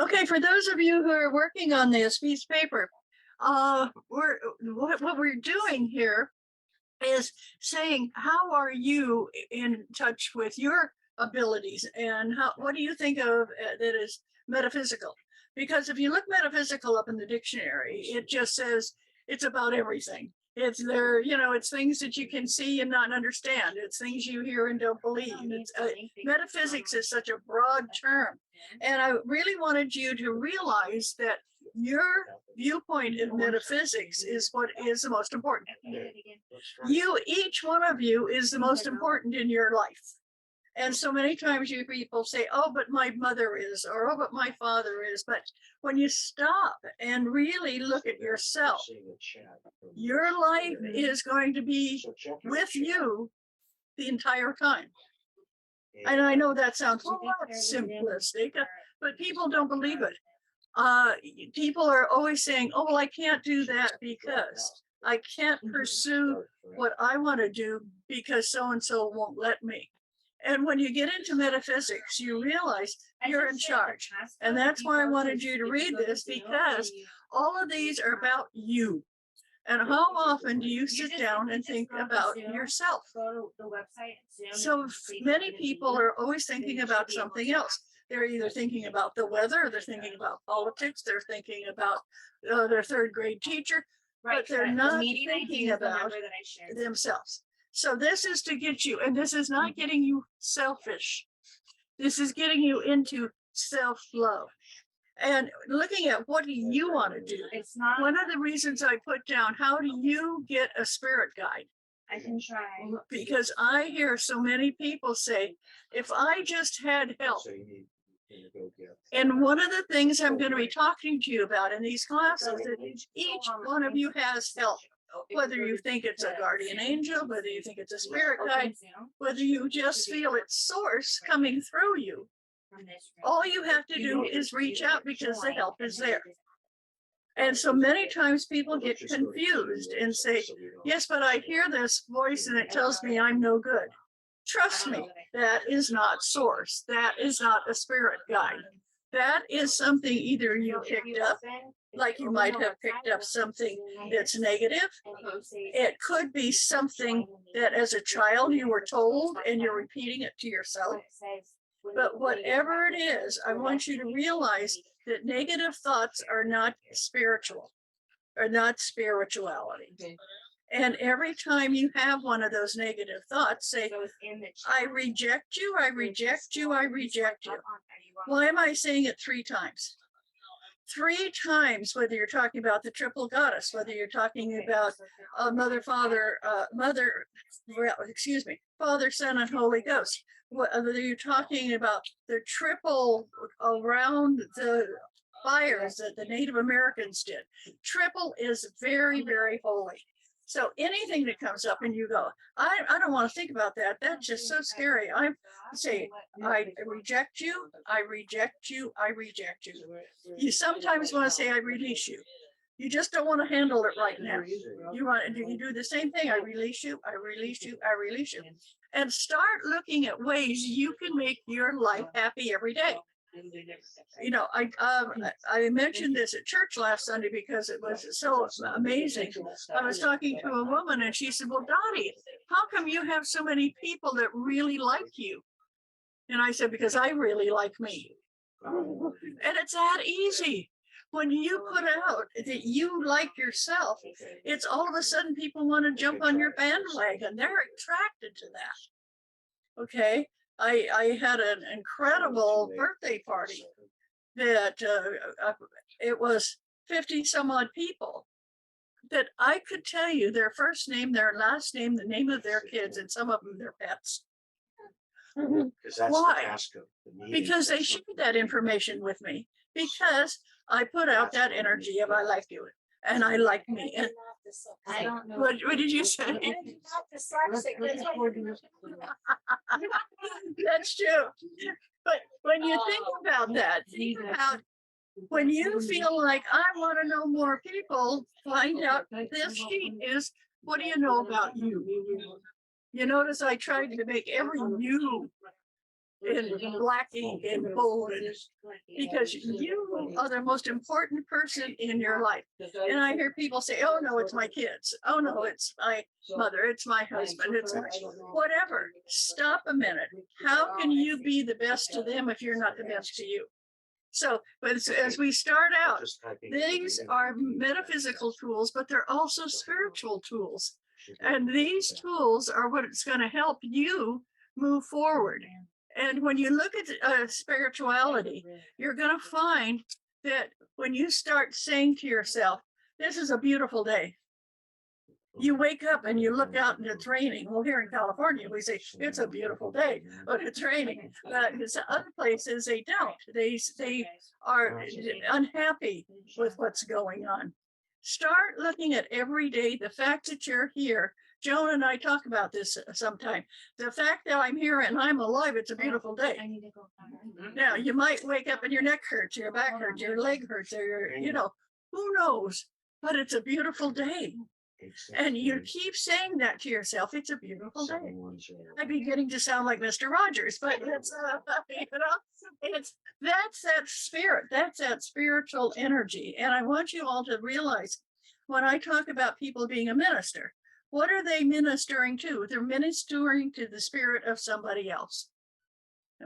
Okay, for those of you who are working on this piece of paper, what we're doing here is saying, how are you in touch with your abilities, and what do you think of that is metaphysical? Because if you look metaphysical up in the dictionary, it just says it's about everything. It's there, it's things that you can see and not understand. It's things you hear and don't believe. Metaphysics is such a broad term. And I really wanted you to realize that your viewpoint in metaphysics is what is the most important. Each one of you is the most important in your life. And so many times you people say, oh, but my mother is, or oh, but my father is. But when you stop and really look at yourself, your life is going to be with you the entire time. And I know that sounds simplistic, but people don't believe it. People are always saying, oh, well, I can't do that because I can't pursue what I want to do because so-and-so won't let me. And when you get into metaphysics, you realize you're in charge. And that's why I wanted you to read this, because all of these are about you. And how often do you sit down and think about yourself? So many people are always thinking about something else. They're either thinking about the weather, or they're thinking about politics, they're thinking about their third grade teacher, but they're not thinking about themselves. So this is to get you, and this is not getting you selfish. This is getting you into self-love. And looking at what do you want to do? It's not one of the reasons I put down, how do you get a spirit guide? I can try. Because I hear so many people say, if I just had help. And one of the things I'm going to be talking to you about in these classes is that each one of you has help. Whether you think it's a guardian angel, whether you think it's a spirit guide, whether you just feel its source coming through you. All you have to do is reach out because the help is there. And so many times people get confused and say, yes, but I hear this voice and it tells me I'm no good. Trust me, that is not source. That is not a spirit guide. That is something either you picked up, like you might have picked up something that's negative. It could be something that as a child you were told and you're repeating it to yourself. But whatever it is, I want you to realize that negative thoughts are not spiritual, are not spirituality. And every time you have one of those negative thoughts, say, I reject you, I reject you, I reject you. Why am I saying it 3 times? 3 times, whether you're talking about the triple goddess, whether you're talking about Father, Son, and Holy Ghost, whether you're talking about the triple around the fires that the Native Americans did. Triple is very, very holy. So anything that comes up and you go, I don't want to think about that. That's just so scary. I say, I reject you, I reject you, I reject you. You sometimes want to say, I release you. You just don't want to handle it right now. You do the same thing. I release you, I release you, I release you. And start looking at ways you can make your life happy every day. You know, I mentioned this at church last Sunday because it was so amazing. I was talking to a woman and she said, well, Dottie, how come you have so many people that really like you? And I said, because I really like me. And it's that easy. When you put out that you like yourself, it's all of a sudden people want to jump on your bandwagon. They're attracted to that. Okay. I had an incredible birthday party that it was 50 some odd people that I could tell you their first name, their last name, the name of their kids, and some of them their pets. Why? Because they shared that information with me, because I put out that energy of I like you and I like me. And I don't know. What did you say? That's true. But when you think about that, think about when you feel like I want to know more people, find out this sheet is, what do you know about you? You notice I tried to make every you in black ink and bold, because you are the most important person in your life. And I hear people say, oh no, it's my kids. Oh no, it's my mother. It's my husband. It's my whatever. Stop a minute. How can you be the best to them if you're not the best to you? So, but as we start out, these are metaphysical tools, but they're also spiritual tools. And these tools are what's going to help you move forward. And when you look at spirituality, you're going to find that when you start saying to yourself, this is a beautiful day. You wake up and you look out and it's raining. Well, here in California, we say it's a beautiful day, but it's raining. But in other places, they don't. They are unhappy with what's going on. Start looking at every day, the fact that you're here. Joan and I talk about this sometime. The fact that I'm here and I'm alive, it's a beautiful day. Now, you might wake up and your neck hurts, your back hurts, your leg hurts, or your, who knows? But it's a beautiful day. And you keep saying that to yourself. It's a beautiful day. I'm beginning to sound like Mr. Rogers, but it's that's that spirit. That's that spiritual energy. And I want you all to realize when I talk about people being a minister, what are they ministering to? They're ministering to the spirit of somebody else.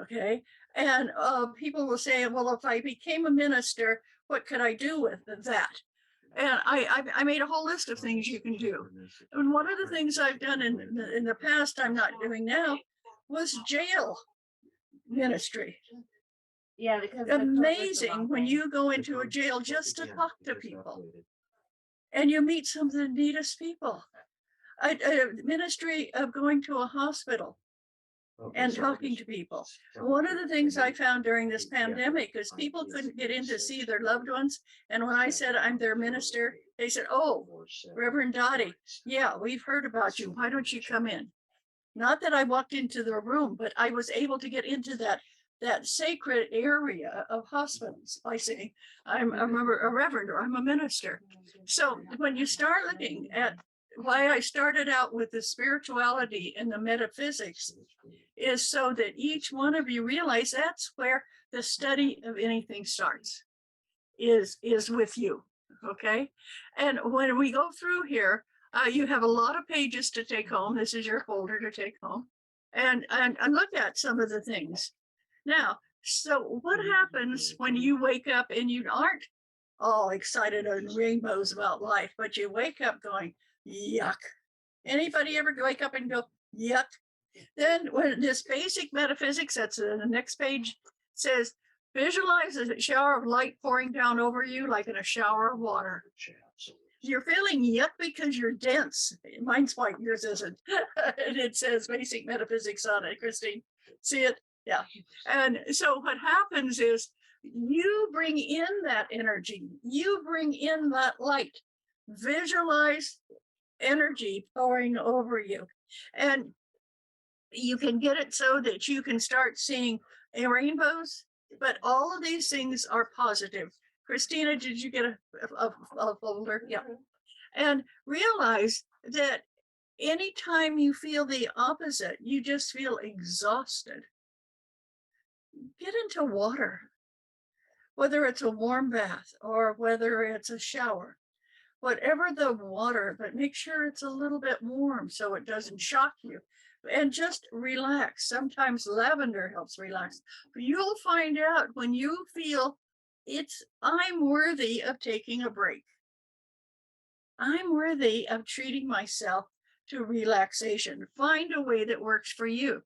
Okay. And people will say, well, if I became a minister, what could I do with that? And I made a whole list of things you can do. And one of the things I've done in the past, I'm not doing now, was jail ministry. Yeah, because amazing when you go into a jail just to talk to people, and you meet some of the neatest people. A ministry of going to a hospital and talking to people. One of the things I found during this pandemic is people couldn't get in to see their loved ones. And when I said I'm their minister, they said, oh, Reverend Dottie, yeah, we've heard about you. Why don't you come in? Not that I walked into the room, but I was able to get into that sacred area of hospitals by saying, I'm a reverend or I'm a minister. So when you start looking at why I started out with the spirituality and the metaphysics is so that each one of you realize that's where the study of anything starts, is with you. Okay. And when we go through here, you have a lot of pages to take home. This is your folder to take home and look at some of the things. Now, so what happens when you wake up and you aren't all excited and rainbows about life, but you wake up going, yuck? Anybody ever wake up and go, yuck? Then when this basic metaphysics, that's in the next page, says, visualize a shower of light pouring down over you like in a shower of water. You're feeling yuck because you're dense. Mine's white, yours isn't. And it says basic metaphysics on it, Christine. See it? Yeah. And so what happens is you bring in that energy, you bring in that light, visualize energy pouring over you. And you can get it so that you can start seeing rainbows, but all of these things are positive. Christina, did you get a folder? Yeah. And realize that anytime you feel the opposite, you just feel exhausted. Get into water, whether it's a warm bath or whether it's a shower, whatever the water, but make sure it's a little bit warm so it doesn't shock you. And just relax. Sometimes lavender helps relax. You'll find out when you feel I'm worthy of taking a break. I'm worthy of treating myself to relaxation. Find a way that works for you.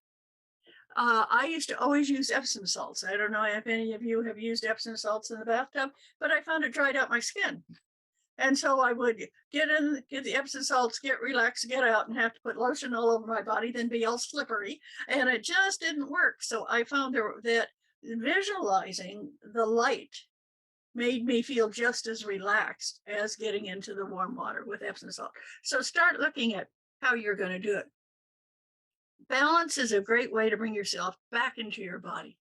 I used to always use Epsom salts. I don't know if any of you have used Epsom salts in the bathtub, but I found it dried out my skin. And so I would get the Epsom salts, get relaxed, get out, and have to put lotion all over my body, then be all slippery. And it just didn't work. So I found that visualizing the light made me feel just as relaxed as getting into the warm water with Epsom salt. So start looking at how you're going to do it. Balance is a great way to bring yourself back into your body.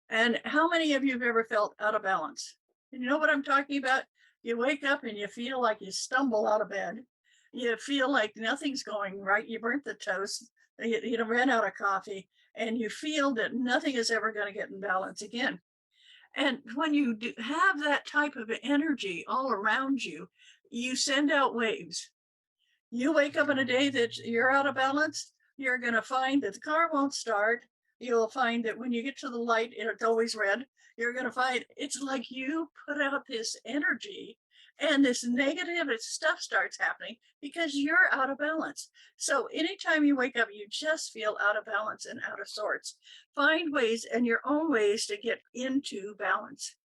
And how many of you have ever felt out of balance? And you know what I'm talking about? You wake up and you feel like you stumble out of bed. You feel like nothing's going right. You burnt the toast. You ran out of coffee and you feel that nothing is ever going to get in balance again. And when you have that type of energy all around you, you send out waves. You wake up in a day that you're out of balance, you're going to find that the car won't start. You'll find that when you get to the light, it's always red. You're going to find it's like you put out this energy and this negative stuff starts happening because you're out of balance. So anytime you wake up, you just feel out of balance and out of sorts. Find ways and your own ways to get into balance.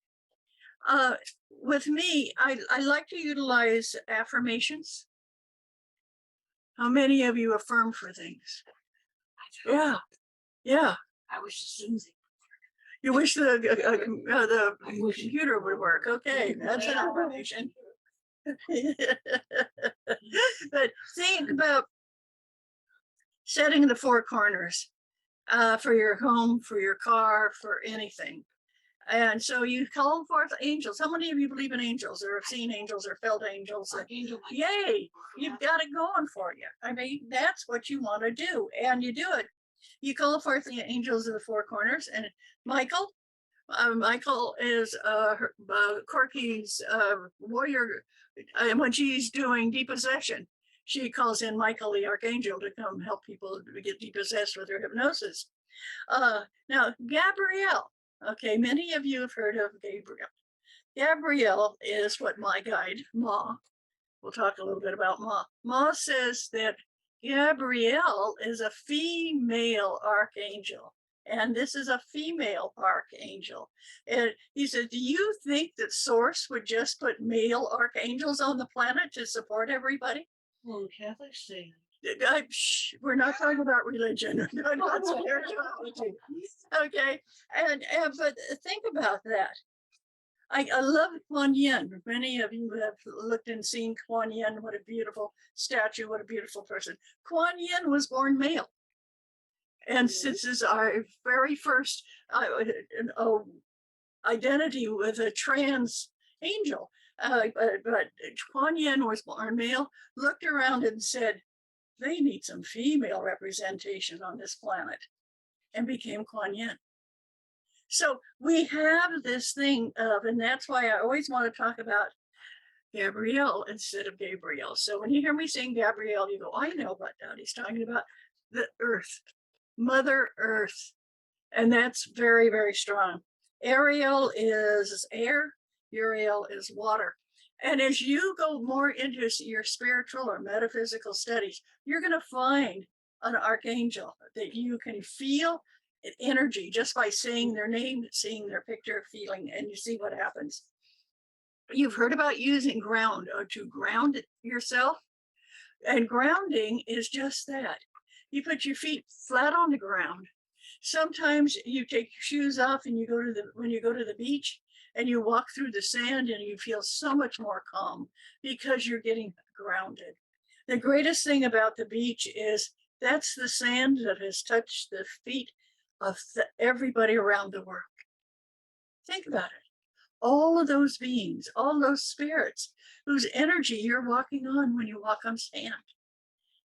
Uh, with me, I like to utilize affirmations. How many of you affirm for things? Yeah, yeah. I was just Susie. You wish the computer would work. Okay, that's an affirmation. But think about setting the four corners for your home, for your car, for anything. And so you call forth angels. How many of you believe in angels or have seen angels or felt angels? Yay, you've got it going for you. I mean, that's what you want to do. And you do it. You call forth the angels of the four corners. And Michael is Corky's warrior. And when she's doing depossession, she calls in Michael the archangel to come help people get depossessed with her hypnosis. Now, Gabrielle. Okay, many of you have heard of Gabrielle. Gabrielle is what my guide, Ma, we'll talk a little bit about Ma. Ma says that Gabrielle is a female archangel, and this is a female archangel. And he said, do you think that Source would just put male archangels on the planet to support everybody? Well, Catholics say. We're not talking about religion, not spirituality. Okay, and but think about that. I love Kuan Yin. Many of you have looked and seen Kuan Yin. What a beautiful statue! What a beautiful person. Kuan Yin was born male, and this is our very first identity with a trans angel. But Kuan Yin was born male. Looked around and said, they need some female representation on this planet, and became Kuan Yin. So we have this thing of, and that's why I always want to talk about Gabrielle instead of Gabriel. So when you hear me saying Gabrielle, you go, I know what Dottie's talking about. The earth, Mother Earth. And that's very, very strong. Ariel is air, Uriel is water. And as you go more into your spiritual or metaphysical studies, you're going to find an archangel that you can feel energy just by saying their name, seeing their picture, feeling, and you see what happens. You've heard about using ground or to ground yourself. And grounding is just that. You put your feet flat on the ground. Sometimes you take your shoes off and you go to when you go to the beach and you walk through the sand and you feel so much more calm because you're getting grounded. The greatest thing about the beach is that's the sand that has touched the feet of everybody around the world. Think about it. All of those beings, all those spirits whose energy you're walking on when you walk on sand.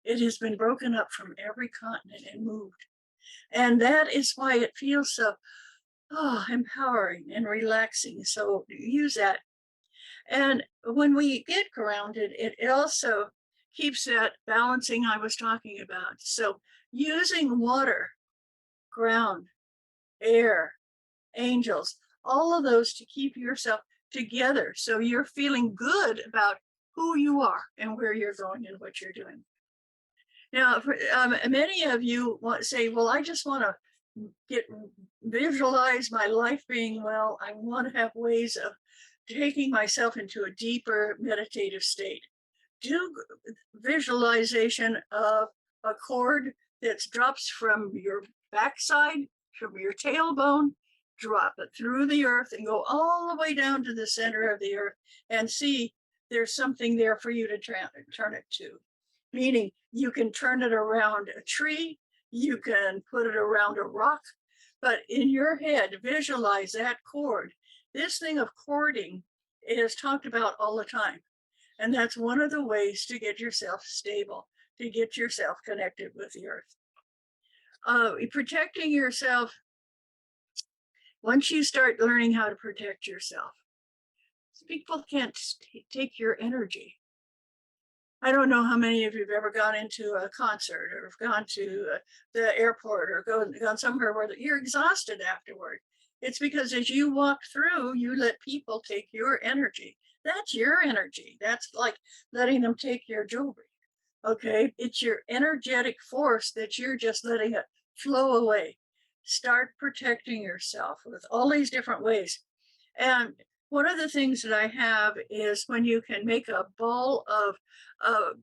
It has been broken up from every continent and moved. And that is why it feels so empowering and relaxing. So use that. And when we get grounded, it also keeps that balancing I was talking about. So using water, ground, air, angels, all of those to keep yourself together. So you're feeling good about who you are and where you're going and what you're doing. Now, many of you want to say, well, I just want to visualize my life being well. I want to have ways of taking myself into a deeper meditative state. Do visualization of a cord that drops from your backside, from your tailbone, drop it through the earth and go all the way down to the center of the earth and see there's something there for you to turn it to. Meaning you can turn it around a tree, you can put it around a rock, but in your head, visualize that cord. This thing of cording is talked about all the time. And that's one of the ways to get yourself stable, to get yourself connected with the earth. Protecting yourself, once you start learning how to protect yourself, people can't take your energy. I don't know how many of you have ever gone into a concert or gone to the airport or gone somewhere where you're exhausted afterward. It's because as you walk through, you let people take your energy. That's your energy. That's like letting them take your jewelry. Okay, it's your energetic force that you're just letting it flow away. Start protecting yourself with all these different ways. And one of the things that I have is when you can make a ball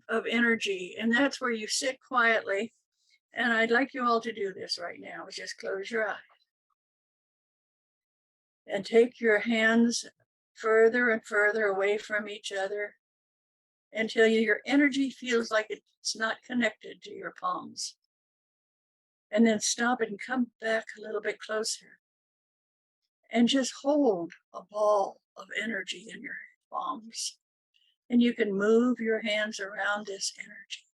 of energy, and that's where you sit quietly. And I'd like you all to do this right now. Just close your eyes and take your hands further and further away from each other until your energy feels like it's not connected to your palms. And then stop and come back a little bit closer and just hold a ball of energy in your palms. And you can move your hands around this energy,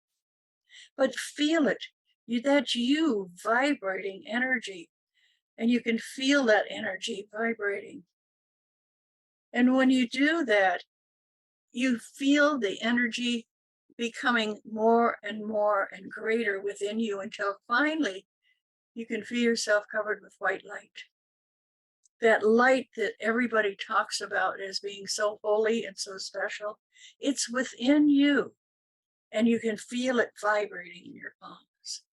but feel it. That's you vibrating energy, and you can feel that energy vibrating. And when you do that, you feel the energy becoming more and more and greater within you until finally you can feel yourself covered with white light. That light that everybody talks about as being so holy and so special, it's within you, and you can feel it vibrating in your palms.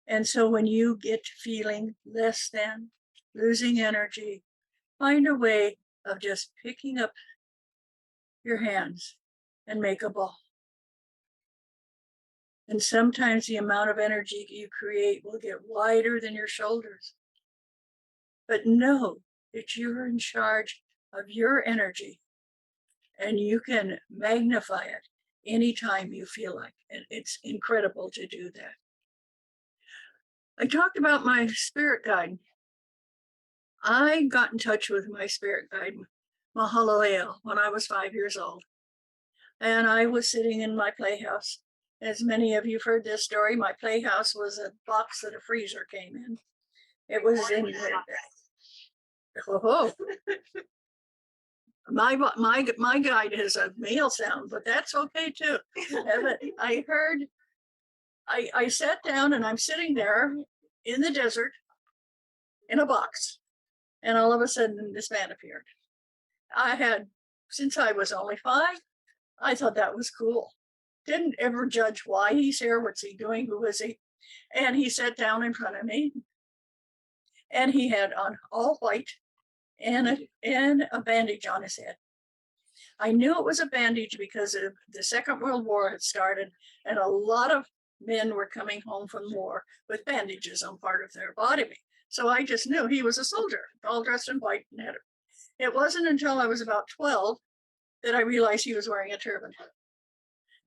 And so when you get feeling less than, losing energy, find a way of just picking up your hands and make a ball. And sometimes the amount of energy you create will get wider than your shoulders. But know that you're in charge of your energy, and you can magnify it anytime you feel like it. It's incredible to do that. I talked about my spirit guide. I got in touch with my spirit guide, Mahalalel, when I was 5 years old. And I was sitting in my playhouse. As many of you have heard this story, my playhouse was a box that a freezer came in. It was in oh, my guide has a male sound, but that's okay too. I heard, I sat down and I'm sitting there in the desert in a box, and all of a sudden this man appeared. I had, since I was only 5, I thought that was cool. Didn't ever judge why he's here, what's he doing, who is he? And he sat down in front of me, and he had on all white and a bandage on his head. I knew it was a bandage because the Second World War had started, and a lot of men were coming home from war with bandages on part of their body. So I just knew he was a soldier, all dressed in white and had it. It wasn't until I was about 12 that I realized he was wearing a turban.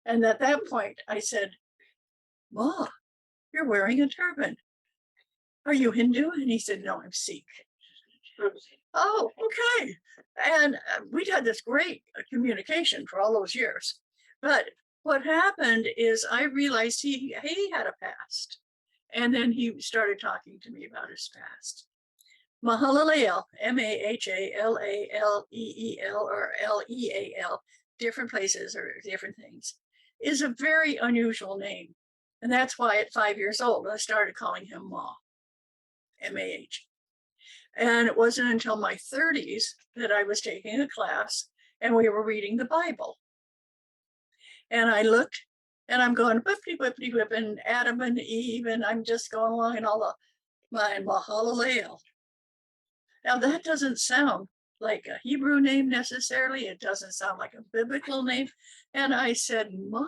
And at that point, I said, "Ma, you're wearing a turban. Are you Hindu?" And he said, "No, I'm Sikh." Oh, okay. And we'd had this great communication for all those years. But what happened is I realized he had a past. And then he started talking to me about his past. Mahalalel, Mahaleel, or Leal, different places or different things, is a very unusual name. And that's why at 5 years old, I started calling him Ma, M-A-H. And it wasn't until my 30s that I was taking a class and we were reading the Bible. And I looked and I'm going, whippity, whippity, whip, and Adam and Eve, and I'm just going along and all the, my Mahalalel. Now that doesn't sound like a Hebrew name necessarily. It doesn't sound like a biblical name. And I said, "Ma,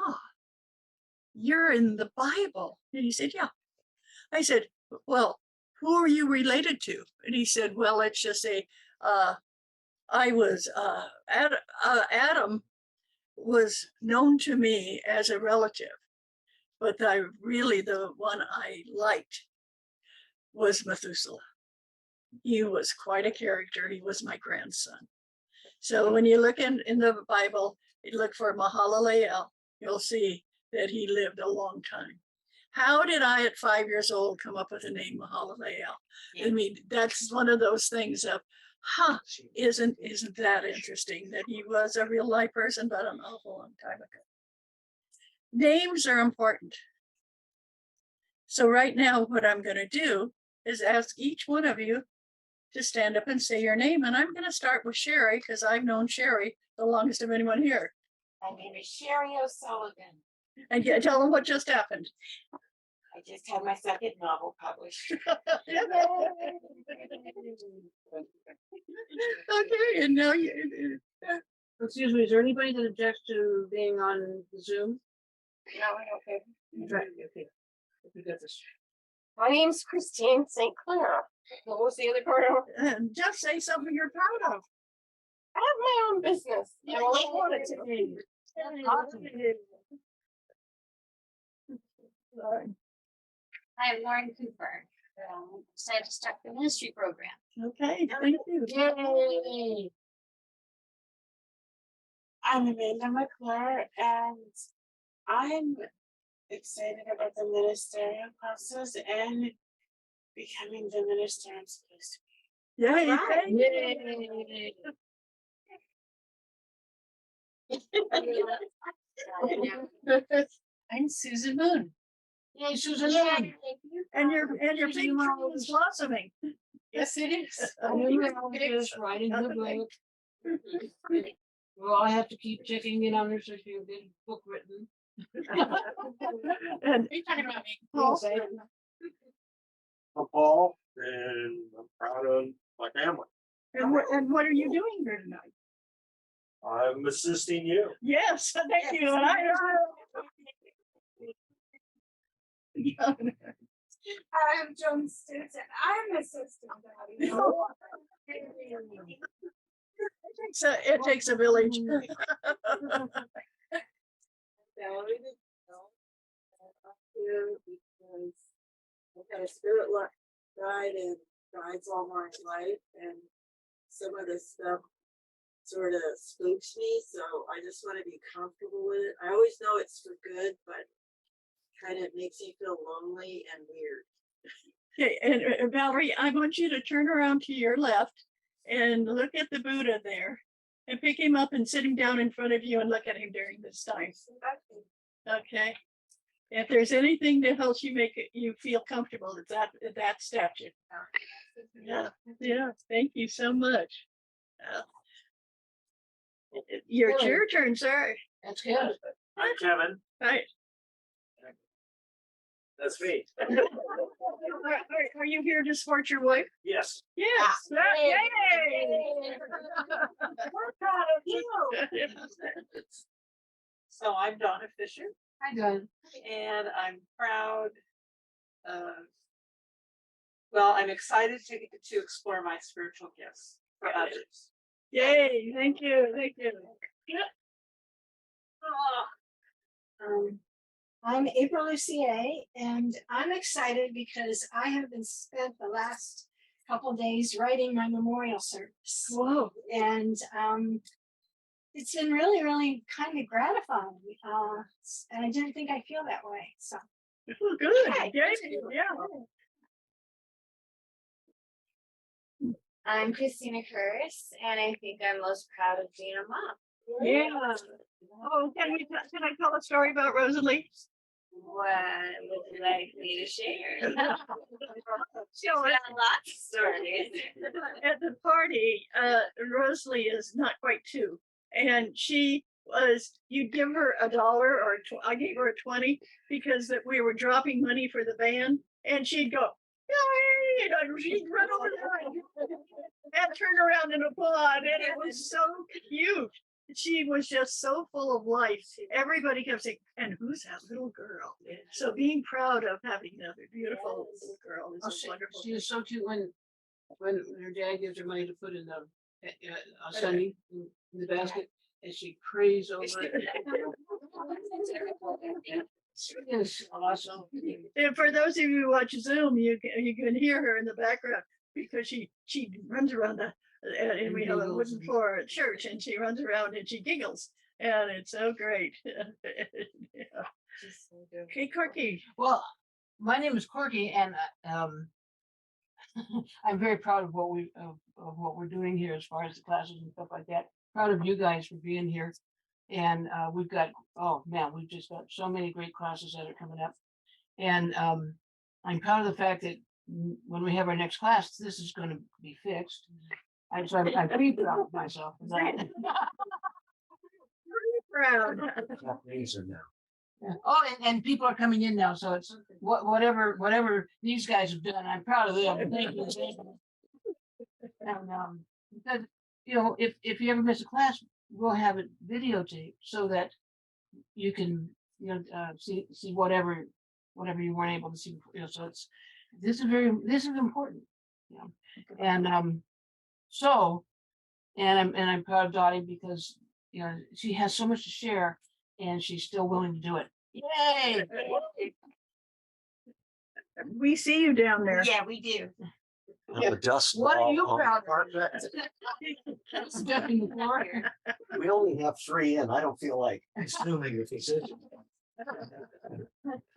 you're in the Bible." And he said, "Yeah." I said, "Well, who are you related to?" And he said, "Well, let's just say I was, Adam was known to me as a relative, but the one I liked was Methuselah. He was quite a character. He was my grandson." So when you look in the Bible, you look for Mahalalel, you'll see that he lived a long time. How did I at 5 years old come up with the name Mahalalel? I mean, that's one of those things of, isn't that interesting that he was a real life person, but an awful long time ago. Names are important. So right now, what I'm going to do is ask each one of you to stand up and say your name. And I'm going to start with Sherry because I've known Sherry the longest of anyone here. My name is Sherry O'Sullivan. And tell them what just happened. I just had my second novel published. Okay, and now you. Excuse me, is there anybody that objects to being on Zoom? No, okay. Right, okay. We got this. My name's Christine Sinclair. What was the other part of it? And just say something you're proud of. I have my own business. I only want it to be. I'm Lauren Cooper. Decided to start the ministry program. Okay, thank you. Yay! I'm Amanda McClure, and I'm excited about the ministerial process and becoming the minister I'm supposed to be. Yay, Right. thank I'm Susan Boon. Yay, Susan Boon. And your pink tree is blossoming. Yes, it is. I know you're just writing the book. Well, I have to keep checking in on her so she'll get a book written. And Are you talking about me? Paul, I'm Paul, and I'm proud of my family. and what are you doing here tonight? I'm assisting you. Yes, thank you. And I'm Joan Stutz, and I'm assistant daddy. it takes a village. Because I've had a spirit guide and guides all my life, and some of this stuff sort of spooks me, so I just want to be comfortable with it. I always know it's for good, but kind of makes me feel lonely and weird. Okay, and Valerie, I want you to turn around to your left and look at the Buddha there and pick him up and sit him down in front of you and look at him during this time. Okay. If there's anything that helps you make you feel comfortable, it's that statue. Yeah, yeah. Thank you so much. It's your turn, sir. That's good. Hi, Kevin. Right. That's me. Are you here to support your wife? Yes. Yes. Yay. Yay. We're proud of you. So I'm Donna Fisher, Hi, Don. and I'm proud. Well, I'm excited to explore my spiritual gifts for others. Yay. Thank you. Thank you. I'm April Lucier, and I'm excited because I have been spent the last couple of days writing my memorial service. Whoa. And it's been really, really kind of gratifying. And I didn't think I'd feel that way. So Oh, good. Okay. Yay. Yeah. I'm Christina Curris, and I think I'm most proud of being a mom. Yeah. Oh, can I tell a story about Rosalie? What would you like me to share? So Got lots of stories. at the party, Rosalie is not quite 2, and she was. You'd give her $1 or I gave her a 20 because that we were dropping money for the band, and she'd go, yay! And she'd run over there and turn around and applaud, and it was so cute. She was just so full of life. Everybody kept saying, and who's that little girl? So being proud of having another beautiful little girl is a wonderful She is so cute when her dad gives her money to put in the Sunday in the basket, and she prays over it. She is awesome. And for those of you who watch Zoom, you can hear her in the background because she runs around and we have a wooden floor at church, and she runs around and she giggles, and it's so great. Yeah. Hey, Corky. Well, my name is Corky, and I'm very proud of what we're doing here as far as the classes and stuff like that. Proud of you guys for being here. And we've got, oh man, we've just got so many great classes that are coming up. And I'm proud of the fact that when we have our next class, this is going to be fixed. I'm pretty proud of myself for that. Proud. Amazing now. Yeah. Oh, and people are coming in now, so it's whatever these guys have done, I'm proud of them. Thank you. And because if you ever miss a class, we'll have it videotaped so that you can see whatever you weren't able to see before. So this is important. And I'm proud of Dottie because she has so much to share and she's still willing to do it. Yay! We see you down there. Yeah, we do. The dust. What are you all proud on of? Stepping the floor. We only have 3 in. I don't feel like assuming the decision.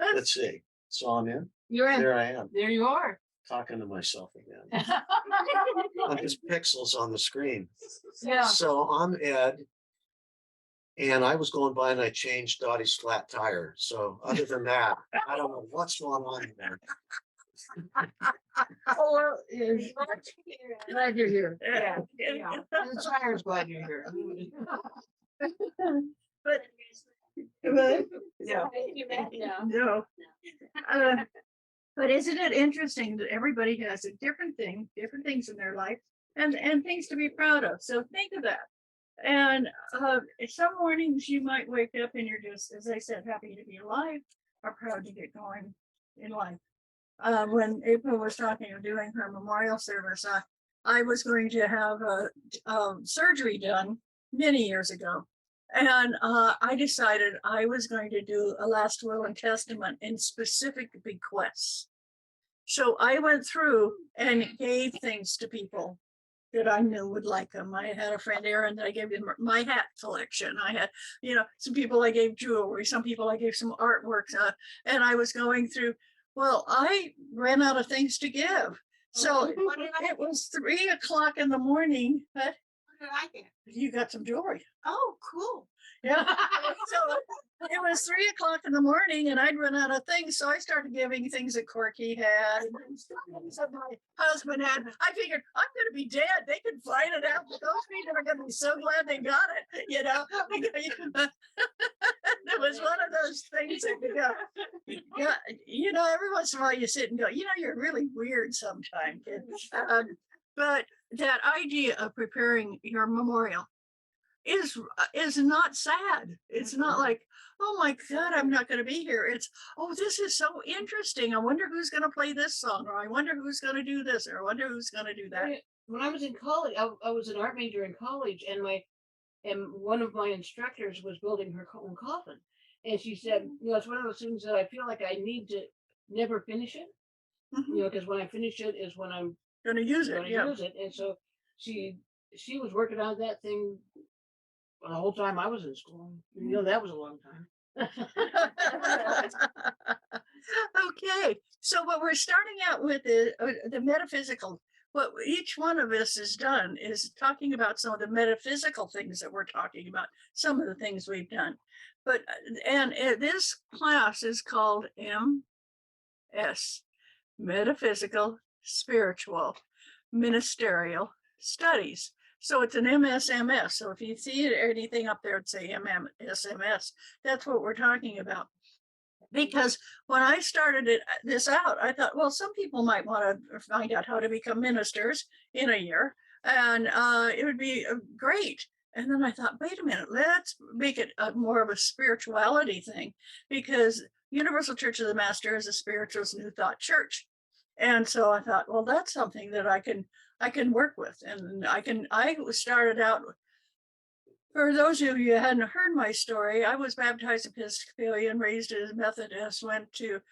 Let's see. So I'm in. You're in. There I am, There you are. talking to myself again. I'm just pixels on the screen. Yeah. So I'm Ed. And I was going by and I changed Dottie's flat tire. So other than that, I don't know what's going on there. Oh, well, glad you're here. Yeah. Yeah. And the tire's glad you're here. But Yeah. no. But isn't it interesting that everybody has a different things in their life and things to be proud of. So think of that. And some mornings you might wake up and you're just, as I said, happy to be alive or proud to get going in life. When April was talking of doing her memorial service, I was going to have surgery done many years ago. And I decided I was going to do a last will and testament in specific bequests. So I went through and gave things to people that I knew would like them. I had a friend, Aaron, that I gave him my hat collection. I had, some people I gave jewelry, some people I gave some artwork, and I was going through, well, I ran out of things to give. So it was 3 o'clock in the morning, but What did I get? you got some jewelry. Oh, cool. Yeah. So it was 3 o'clock in the morning and I'd run out of things. So I started giving things that Corky had and things that my husband had. I figured I'm going to be dead. They could find it out. But those people are going to be so glad they got it. It was one of those things that every once in a while you sit and go, you're really weird sometimes. But that idea of preparing your memorial is not sad. It's not like, oh my God, I'm not going to be here. It's, oh, this is so interesting. I wonder who's going to play this song, or I wonder who's going to do this, or I wonder who's going to do that. When I was in college, I was an art major in college, and one of my instructors was building her own coffin, and she said, it's one of those things that I feel like I need to never finish it, because when I finish it is when I'm going to use it. Use it, and so she was working on that thing the whole time I was in school. That was a long time. Okay, so what we're starting out with is the metaphysical. What each one of us has done is talking about some of the metaphysical things that we're talking about, some of the things we've done. But this class is called MS, Metaphysical, Spiritual, Ministerial Studies. So it's an MSMS. So if you see anything up there, say MMSMS, that's what we're talking about. Because when I started this out, I thought, well, some people might want to find out how to become ministers in a year, and it would be great. And then I thought, wait a minute, let's make it more of a spirituality thing, because Universal Church of the Master is a spiritualist New Thought church. And so I thought, well, that's something that I can work with. And I started out, for those of you who hadn't heard my story, I was baptized Episcopalian, raised as Methodist, went to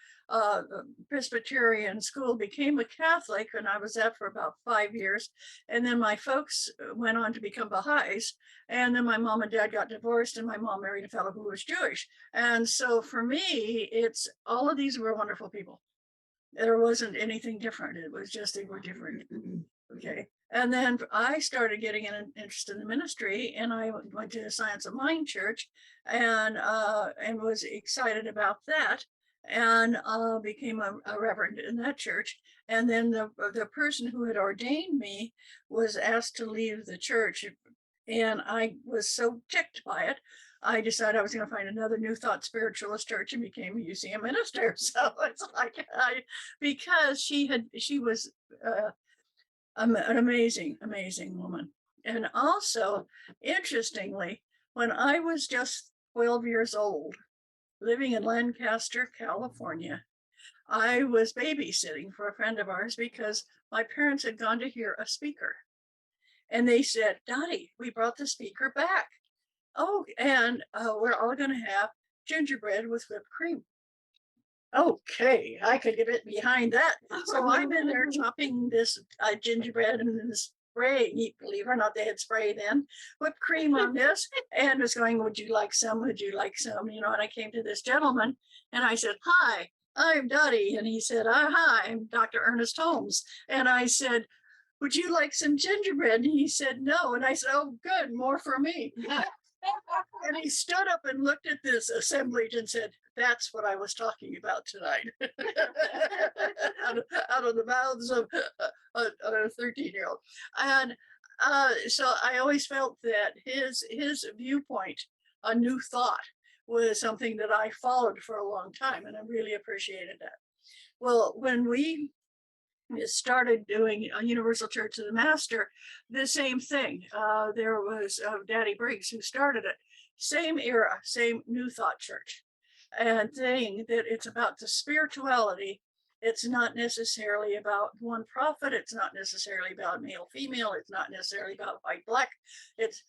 Presbyterian school, became a Catholic, and I was that for about 5 years. And then my folks went on to become Baha'is. And then my mom and dad got divorced, and my mom married a fellow who was Jewish. And so for me, it's all of these were wonderful people. There wasn't anything different. It was just they were different. Okay. And then I started getting an interest in the ministry, and I went to Science of Mind Church, and was excited about that, and became a reverend in that church. And then the person who had ordained me was asked to leave the church, and I was so ticked by it. I decided I was going to find another New Thought spiritualist church and became a UCM minister. So it's like because she was an amazing, amazing woman. And also, interestingly, when I was just 12 years old, living in Lancaster, California, I was babysitting for a friend of ours because my parents had gone to hear a speaker. And they said, Dottie, we brought the speaker back. Oh, and we're all going to have gingerbread with whipped cream. Okay, I could get it behind that. So I'm in there chopping this gingerbread and this spray. Believe it or not, they had spray then. Whipped cream on this, and was going, would you like some? Would you like some? You know, and I came to this gentleman and I said, hi, I'm Dottie. And he said, hi, I'm Dr. Ernest Holmes. And I said, would you like some gingerbread? And he said, no. And I said, oh, good, more for me. And he stood up and looked at this assemblage and said, that's what I was talking about tonight. out of the mouths of a 13-year-old. And so I always felt that his viewpoint, a new thought, was something that I followed for a long time, and I really appreciated that. Well, when we started doing a Universal Church of the Master, the same thing. There was Daddy Briggs who started it. Same era, same New Thought church. And saying that it's about the spirituality. It's not necessarily about one prophet. It's not necessarily about male, female. It's not necessarily about white, black. It's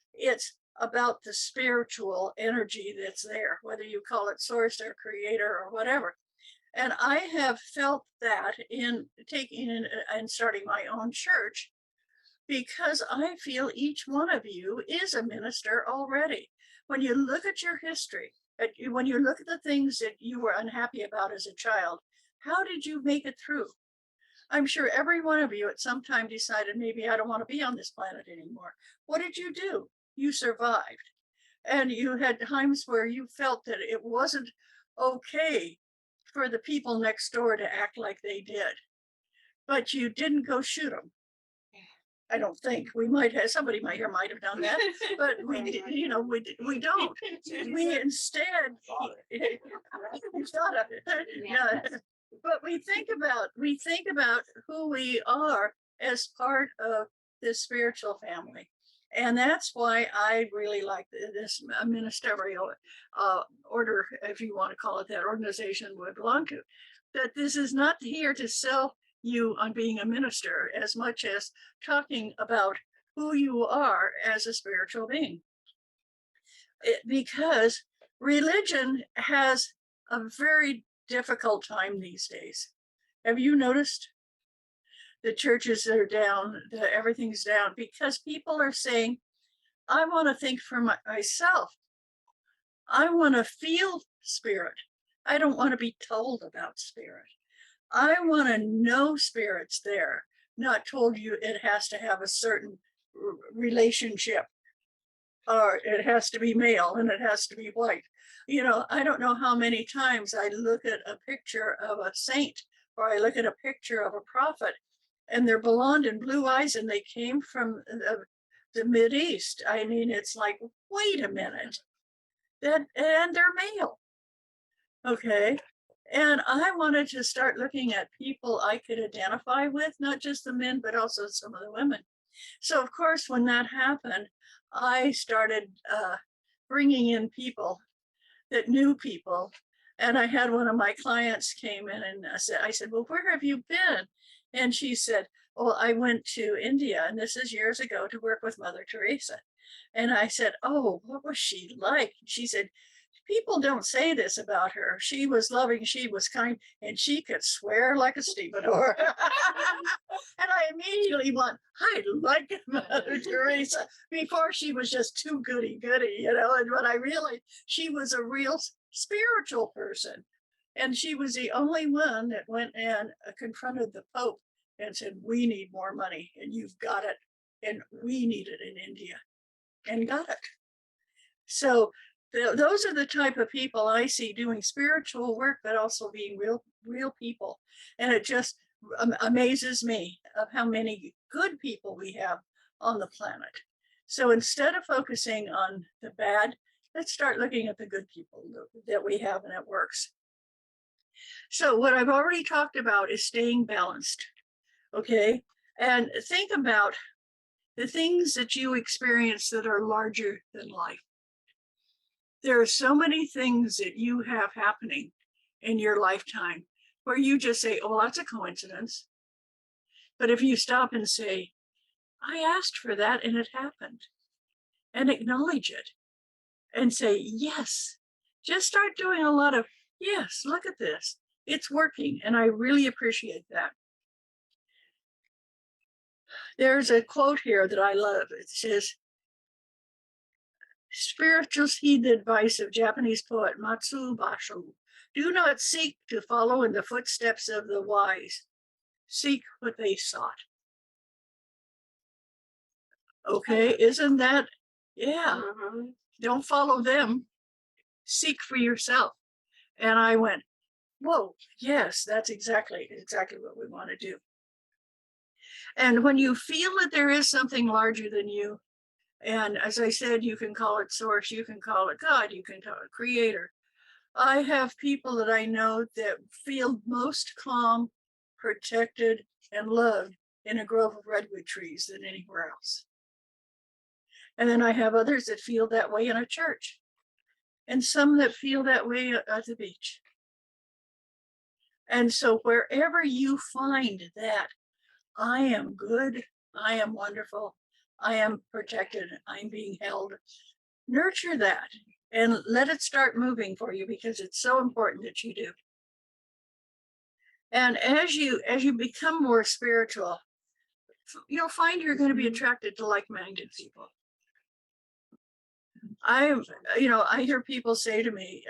about the spiritual energy that's there, whether you call it source or creator or whatever. And I have felt that in taking and starting my own church, because I feel each one of you is a minister already. When you look at your history, when you look at the things that you were unhappy about as a child, how did you make it through? I'm sure every one of you at some time decided, maybe I don't want to be on this planet anymore. What did you do? You survived. And you had times where you felt that it wasn't okay for the people next door to act like they did, but you didn't go shoot them. I don't think. We might have, somebody might have done that, but we don't. We instead, yeah. But we think about who we are as part of this spiritual family. And that's why I really like this ministerial order, if you want to call it that, organization we belong to. That this is not here to sell you on being a minister as much as talking about who you are as a spiritual being. Because religion has a very difficult time these days. Have you noticed? The churches are down, everything's down, because people are saying, I want to think for myself. I want to feel spirit. I don't want to be told about spirit. I want to know spirit's there, not told you it has to have a certain relationship, or it has to be male and it has to be white. You know, I don't know how many times I look at a picture of a saint, or I look at a picture of a prophet, and they're blonde and blue eyes, and they came from the Mideast. I mean, it's like, wait a minute, and they're male. Okay. And I wanted to start looking at people I could identify with, not just the men, but also some of the women. So, of course, when that happened, I started bringing in people that knew people. And I had one of my clients came in and I said, well, where have you been? And she said, well, I went to India, and this is years ago, to work with Mother Teresa. And I said, oh, what was she like? She said, people don't say this about her. She was loving, she was kind, and she could swear like a stevedore. And I immediately went, I like Mother Teresa, before she was just too goody-goody, you know, and when I realized she was a real spiritual person. And she was the only one that went and confronted the Pope and said, we need more money and you've got it. And we need it in India and got it. So those are the type of people I see doing spiritual work, but also being real people. And it just amazes me of how many good people we have on the planet. So instead of focusing on the bad, let's start looking at the good people that we have, and it works. So what I've already talked about is staying balanced. Okay. And think about the things that you experience that are larger than life. There are so many things that you have happening in your lifetime where you just say, oh, that's a coincidence. But if you stop and say, I asked for that and it happened, and acknowledge it and say, yes, just start doing a lot of, yes, look at this. It's working. And I really appreciate that. There's a quote here that I love. It says, spirituals heed the advice of Japanese poet Matsu Basho. Do not seek to follow in the footsteps of the wise. Seek what they sought. Okay, isn't that, yeah. Don't follow them. Seek for yourself. And I went, whoa, yes, that's exactly what we want to do. And when you feel that there is something larger than you, and as I said, you can call it source, you can call it God, you can call it creator. I have people that I know that feel most calm, protected, and loved in a grove of redwood trees than anywhere else. And then I have others that feel that way in a church, and some that feel that way at the beach. And so wherever you find that I am good, I am wonderful, I am protected, I'm being held, nurture that and let it start moving for you, because it's so important that you do. And as you become more spiritual, you'll find you're going to be attracted to like-minded people. I hear people say to me,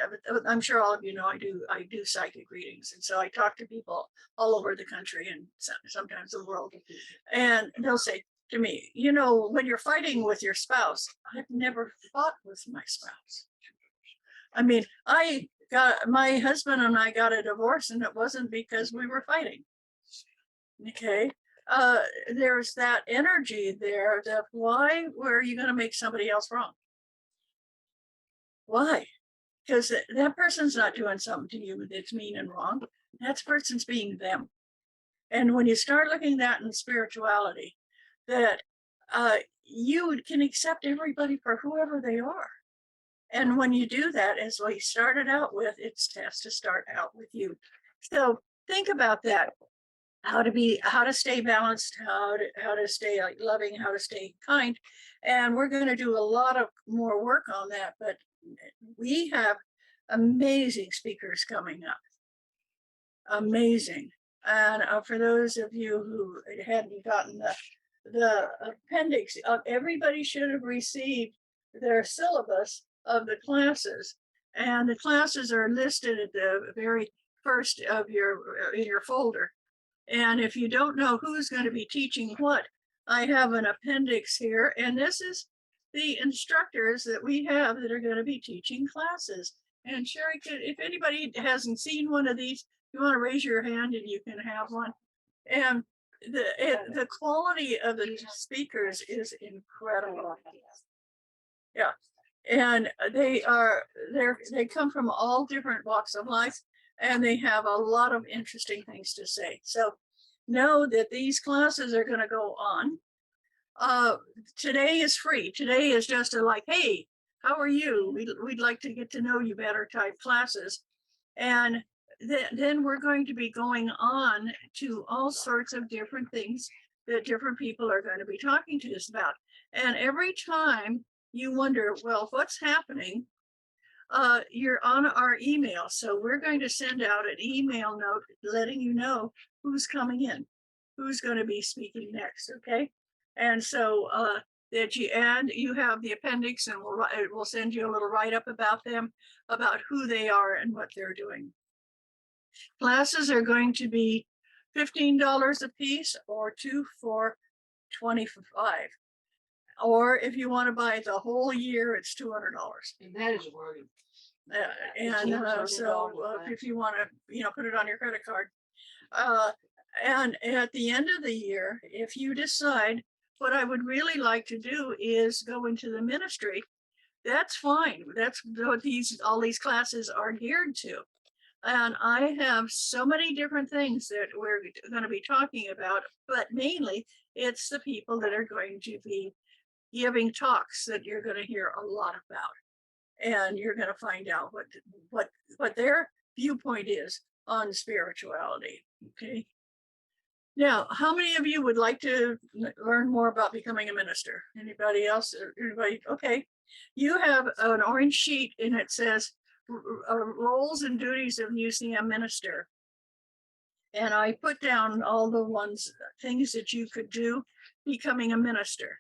I'm sure all of you know, I do psychic readings. And so I talk to people all over the country and sometimes the world. And they'll say to me, when you're fighting with your spouse, I've never fought with my spouse. I mean, my husband and I got a divorce, and it wasn't because we were fighting. Okay. There's that energy there that why were you going to make somebody else wrong? Why? Because that person's not doing something to you that's mean and wrong. That person's being them. And when you start looking at that in spirituality, that you can accept everybody for whoever they are. And when you do that, as we started out with, it has to start out with you. So think about that. How to stay balanced, how to stay loving, how to stay kind. And we're going to do a lot of more work on that, but we have amazing speakers coming up. Amazing. And for those of you who hadn't gotten the appendix, everybody should have received their syllabus of the classes. And the classes are listed at the very first of in your folder. And if you don't know who's going to be teaching what, I have an appendix here, and this is the instructors that we have that are going to be teaching classes. And Sherry, if anybody hasn't seen one of these, you want to raise your hand and you can have one. And the quality of the speakers is incredible. Yeah. And they come from all different walks of life, and they have a lot of interesting things to say. So know that these classes are going to go on. Today is free. Today is just hey, how are you? We'd like to get to know you better type classes. And then we're going to be going on to all sorts of different things that different people are going to be talking to us about. And every time you wonder, well, what's happening? You're on our email. So we're going to send out an email note letting you know who's coming in, who's going to be speaking next. Okay. And so you have the appendix, and we'll send you a little write-up about them, about who they are and what they're doing. Classes are going to be $15 a piece or 2 for 25. Or if you want to buy the whole year, it's $200. And that is a bargain. And so if you want to, put it on your credit card. And at the end of the year, if you decide what I would really like to do is go into the ministry, that's fine. That's what all these classes are geared to. And I have so many different things that we're going to be talking about, but mainly it's the people that are going to be giving talks that you're going to hear a lot about. And you're going to find out what their viewpoint is on spirituality. Okay. Now, how many of you would like to learn more about becoming a minister? Anybody else? Anybody? Okay. You have an orange sheet and it says roles and duties of museum minister. And I put down all the things that you could do becoming a minister.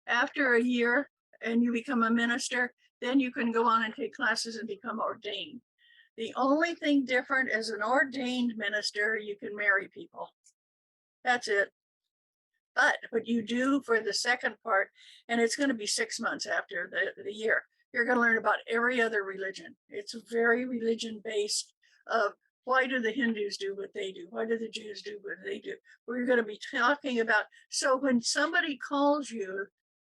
After a year and you become a minister, then you can go on and take classes and become ordained. The only thing different as an ordained minister, you can marry people. That's it. But what you do for the second part, and it's going to be 6 months after the year, you're going to learn about every other religion. It's very religion based of why do the Hindus do what they do? Why do the Jews do what they do? We're going to be talking about, so when somebody calls you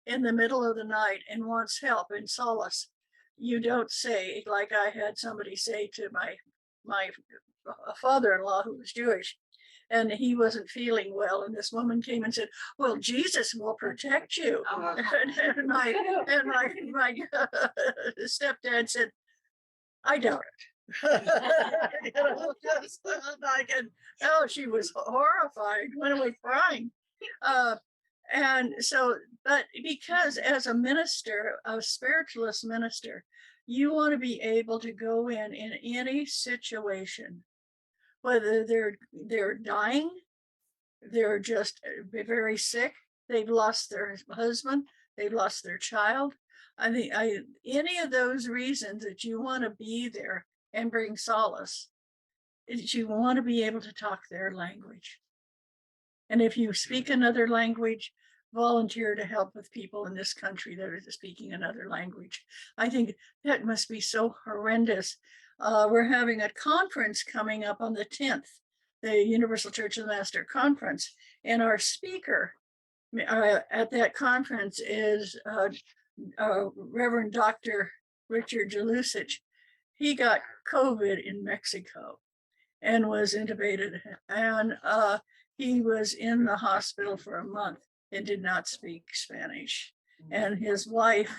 in the middle of the night and wants help and solace, you don't say, like I had somebody say to my father-in-law who was Jewish, and he wasn't feeling well, and this woman came and said, well, Jesus will protect you. And my stepdad said, I doubt it. She was horrified, went away crying. And so, but because as a minister, a spiritualist minister, you want to be able to go in any situation, whether they're dying, they're just very sick, they've lost their husband, they've lost their child. Any of those reasons that you want to be there and bring solace, is you want to be able to talk their language. And if you speak another language, volunteer to help with people in this country that are speaking another language. I think that must be so horrendous. We're having a conference coming up on the 10th, the Universal Church of the Master Conference. And our speaker at that conference is Reverend Dr. Richard Jalusich. He got COVID in Mexico and was intubated. And he was in the hospital for a month and did not speak Spanish. And his wife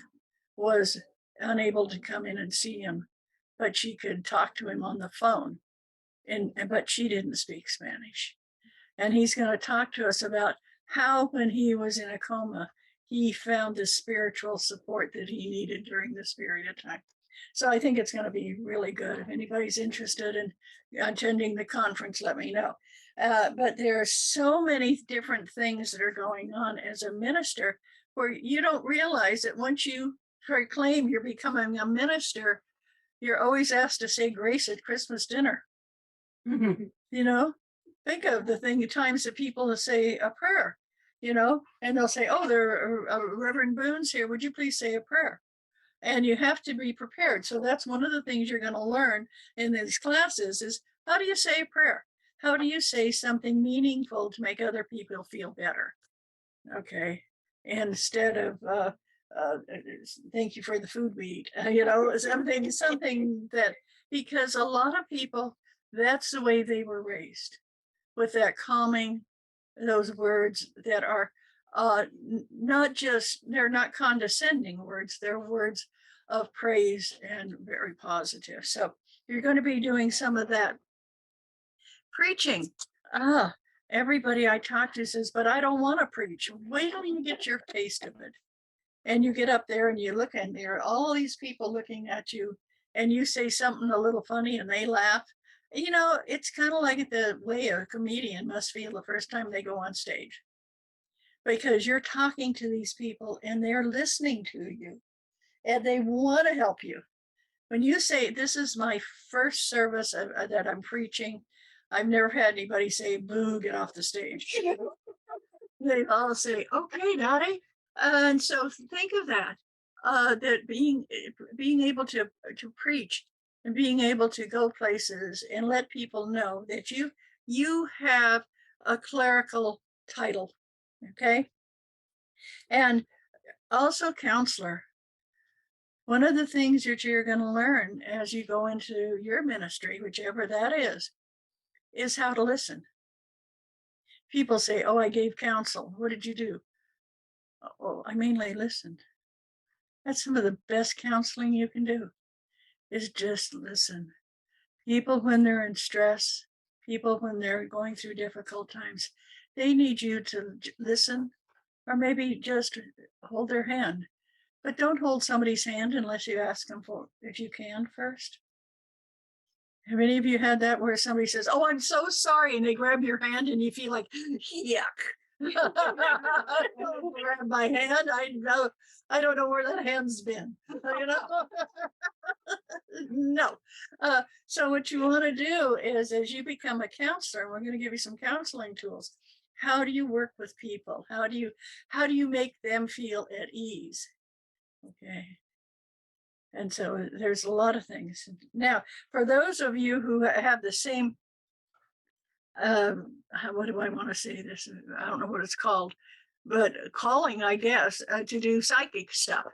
was unable to come in and see him, but she could talk to him on the phone. But she didn't speak Spanish. And he's going to talk to us about how, when he was in a coma, he found the spiritual support that he needed during this period of time. So I think it's going to be really good. If anybody's interested in attending the conference, let me know. But there are so many different things that are going on as a minister where you don't realize that once you proclaim you're becoming a minister, you're always asked to say grace at Christmas dinner. Think of the times that people say a prayer, and they'll say, oh, there are Reverend Boon's here. Would you please say a prayer? And you have to be prepared. So that's one of the things you're going to learn in these classes is, how do you say a prayer? How do you say something meaningful to make other people feel better? Okay. Instead of, thank you for the food we eat, something that, because a lot of people, that's the way they were raised, with that calming, those words that are they're not condescending words, they're words of praise and very positive. So you're going to be doing some of that. Preaching. Everybody I talk to says, but I don't want to preach. Wait till you get your taste of it. And you get up there and you look, and there are all these people looking at you, and you say something a little funny and they laugh. It's kind of like the way a comedian must feel the first time they go on stage, because you're talking to these people and they're listening to you and they want to help you. When you say this is my first service that I'm preaching, I've never had anybody say boo, get off the stage. They all say, okay, Dottie. And so think of that, that being able to preach and being able to go places and let people know that you have a clerical title, okay? And also counselor. One of the things that you're going to learn as you go into your ministry, whichever that is how to listen. People say, oh, I gave counsel. What did you do? Oh, I mainly listened. That's some of the best counseling you can do, is just listen. People, when they're in stress, people, when they're going through difficult times, they need you to listen, or maybe just hold their hand. But don't hold somebody's hand unless you ask them for, if you can first. Have any of you had that where somebody says, oh, I'm so sorry, and they grab your hand and you feel like, yuck. Grab my hand. I don't know where that hand's been. You know? No. So what you want to do is, as you become a counselor, we're going to give you some counseling tools. How do you work with people? How do you make them feel at ease? Okay. And so there's a lot of things. Now, for those of you who have the same, what do I want to say this? I don't know what it's called, but calling, I guess, to do psychic stuff.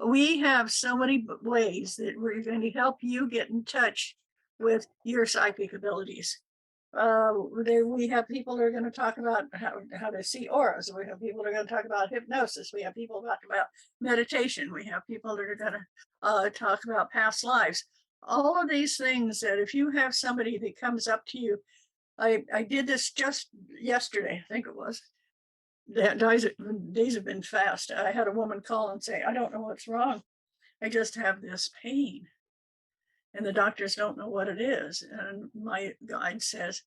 We have so many ways that we're going to help you get in touch with your psychic abilities. We have people that are going to talk about how to see auras. We have people that are going to talk about hypnosis. We have people talk about meditation. We have people that are going to talk about past lives. All of these things that if you have somebody that comes up to you, I did this just yesterday, I think it was. Days have been fast. I had a woman call and say, I don't know what's wrong. I just have this pain. And the doctors don't know what it is. And my guide says,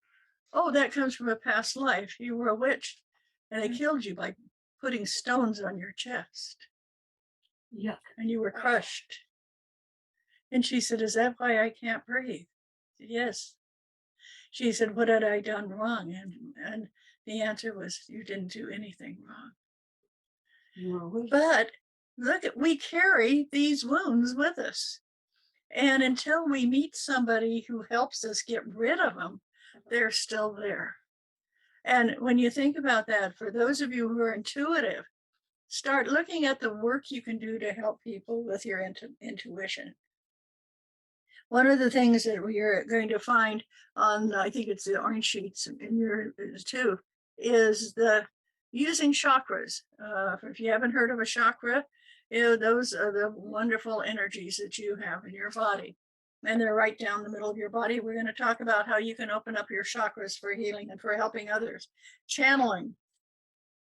oh, that comes from a past life. You were a witch and they killed you by putting stones on your chest. Yeah. And you were crushed. And she said, is that why I can't breathe? I said, yes. She said, what had I done wrong? And the answer was, you didn't do anything wrong. You were a witch. But look, we carry these wounds with us. And until we meet somebody who helps us get rid of them, they're still there. And when you think about that, for those of you who are intuitive, start looking at the work you can do to help people with your intuition. One of the things that we're going to find on, I think it's the orange sheets in yours too, is the using chakras. If you haven't heard of a chakra, those are the wonderful energies that you have in your body. And they're right down the middle of your body. We're going to talk about how you can open up your chakras for healing and for helping others. Channeling.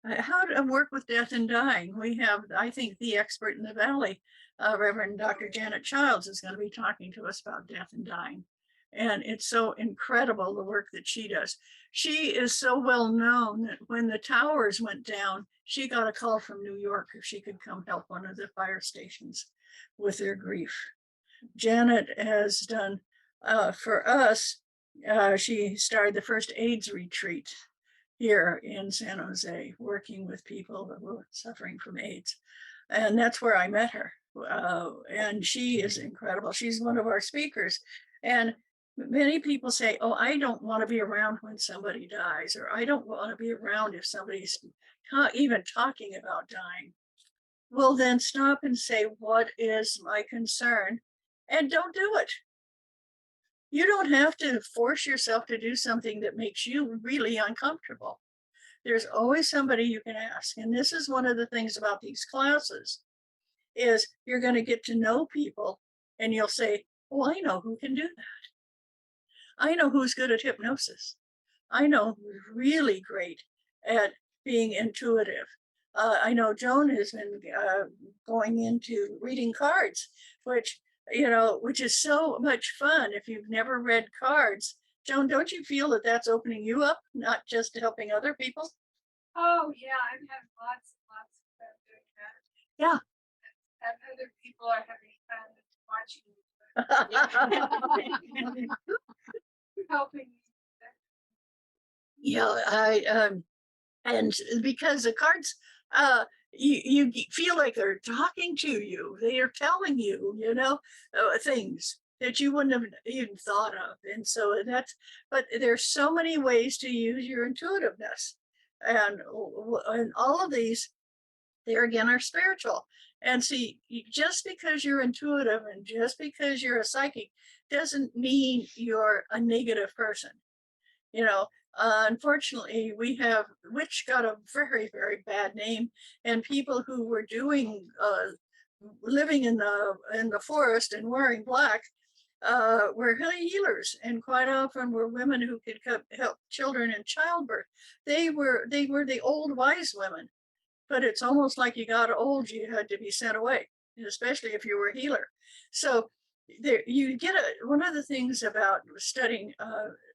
How to work with death and dying. We have, I think, the expert in the Valley, Reverend Dr. Janet Childs, is going to be talking to us about death and dying. And it's so incredible, the work that she does. She is so well known that when the towers went down, she got a call from New York if she could come help one of the fire stations with their grief. Janet has done, for us, she started the first AIDS retreat here in San Jose, working with people that were suffering from AIDS. And that's where I met her. And she is incredible. She's one of our speakers. And many people say, oh, I don't want to be around when somebody dies, or I don't want to be around if somebody's even talking about dying. Well, then stop and say, what is my concern? And don't do it. You don't have to force yourself to do something that makes you really uncomfortable. There's always somebody you can ask. And this is one of the things about these classes, is you're going to get to know people and you'll say, oh, I know who can do that. I know who's good at hypnosis. I know who's really great at being intuitive. I know Joan has been going into reading cards, which is so much fun. If you've never read cards, Joan, don't you feel that that's opening you up, not just helping other people? Oh, yeah, I've had lots and lots of fun doing that. Yeah. And other people are having fun watching me Helping. Yeah, and because the cards, you feel like they're talking to you. They are telling you, things that you wouldn't have even thought of. And so but there's so many ways to use your intuitiveness. And all of these, there again, are spiritual. And see, just because you're intuitive and just because you're a psychic doesn't mean you're a negative person. You know, unfortunately, we have, which got a very, very bad name, and people who were doing, living in the forest and wearing black, were healers, and quite often were women who could help children in childbirth. They were the old wise women, but it's almost like you got old, you had to be sent away, especially if you were a healer. So there, you get one of the things about studying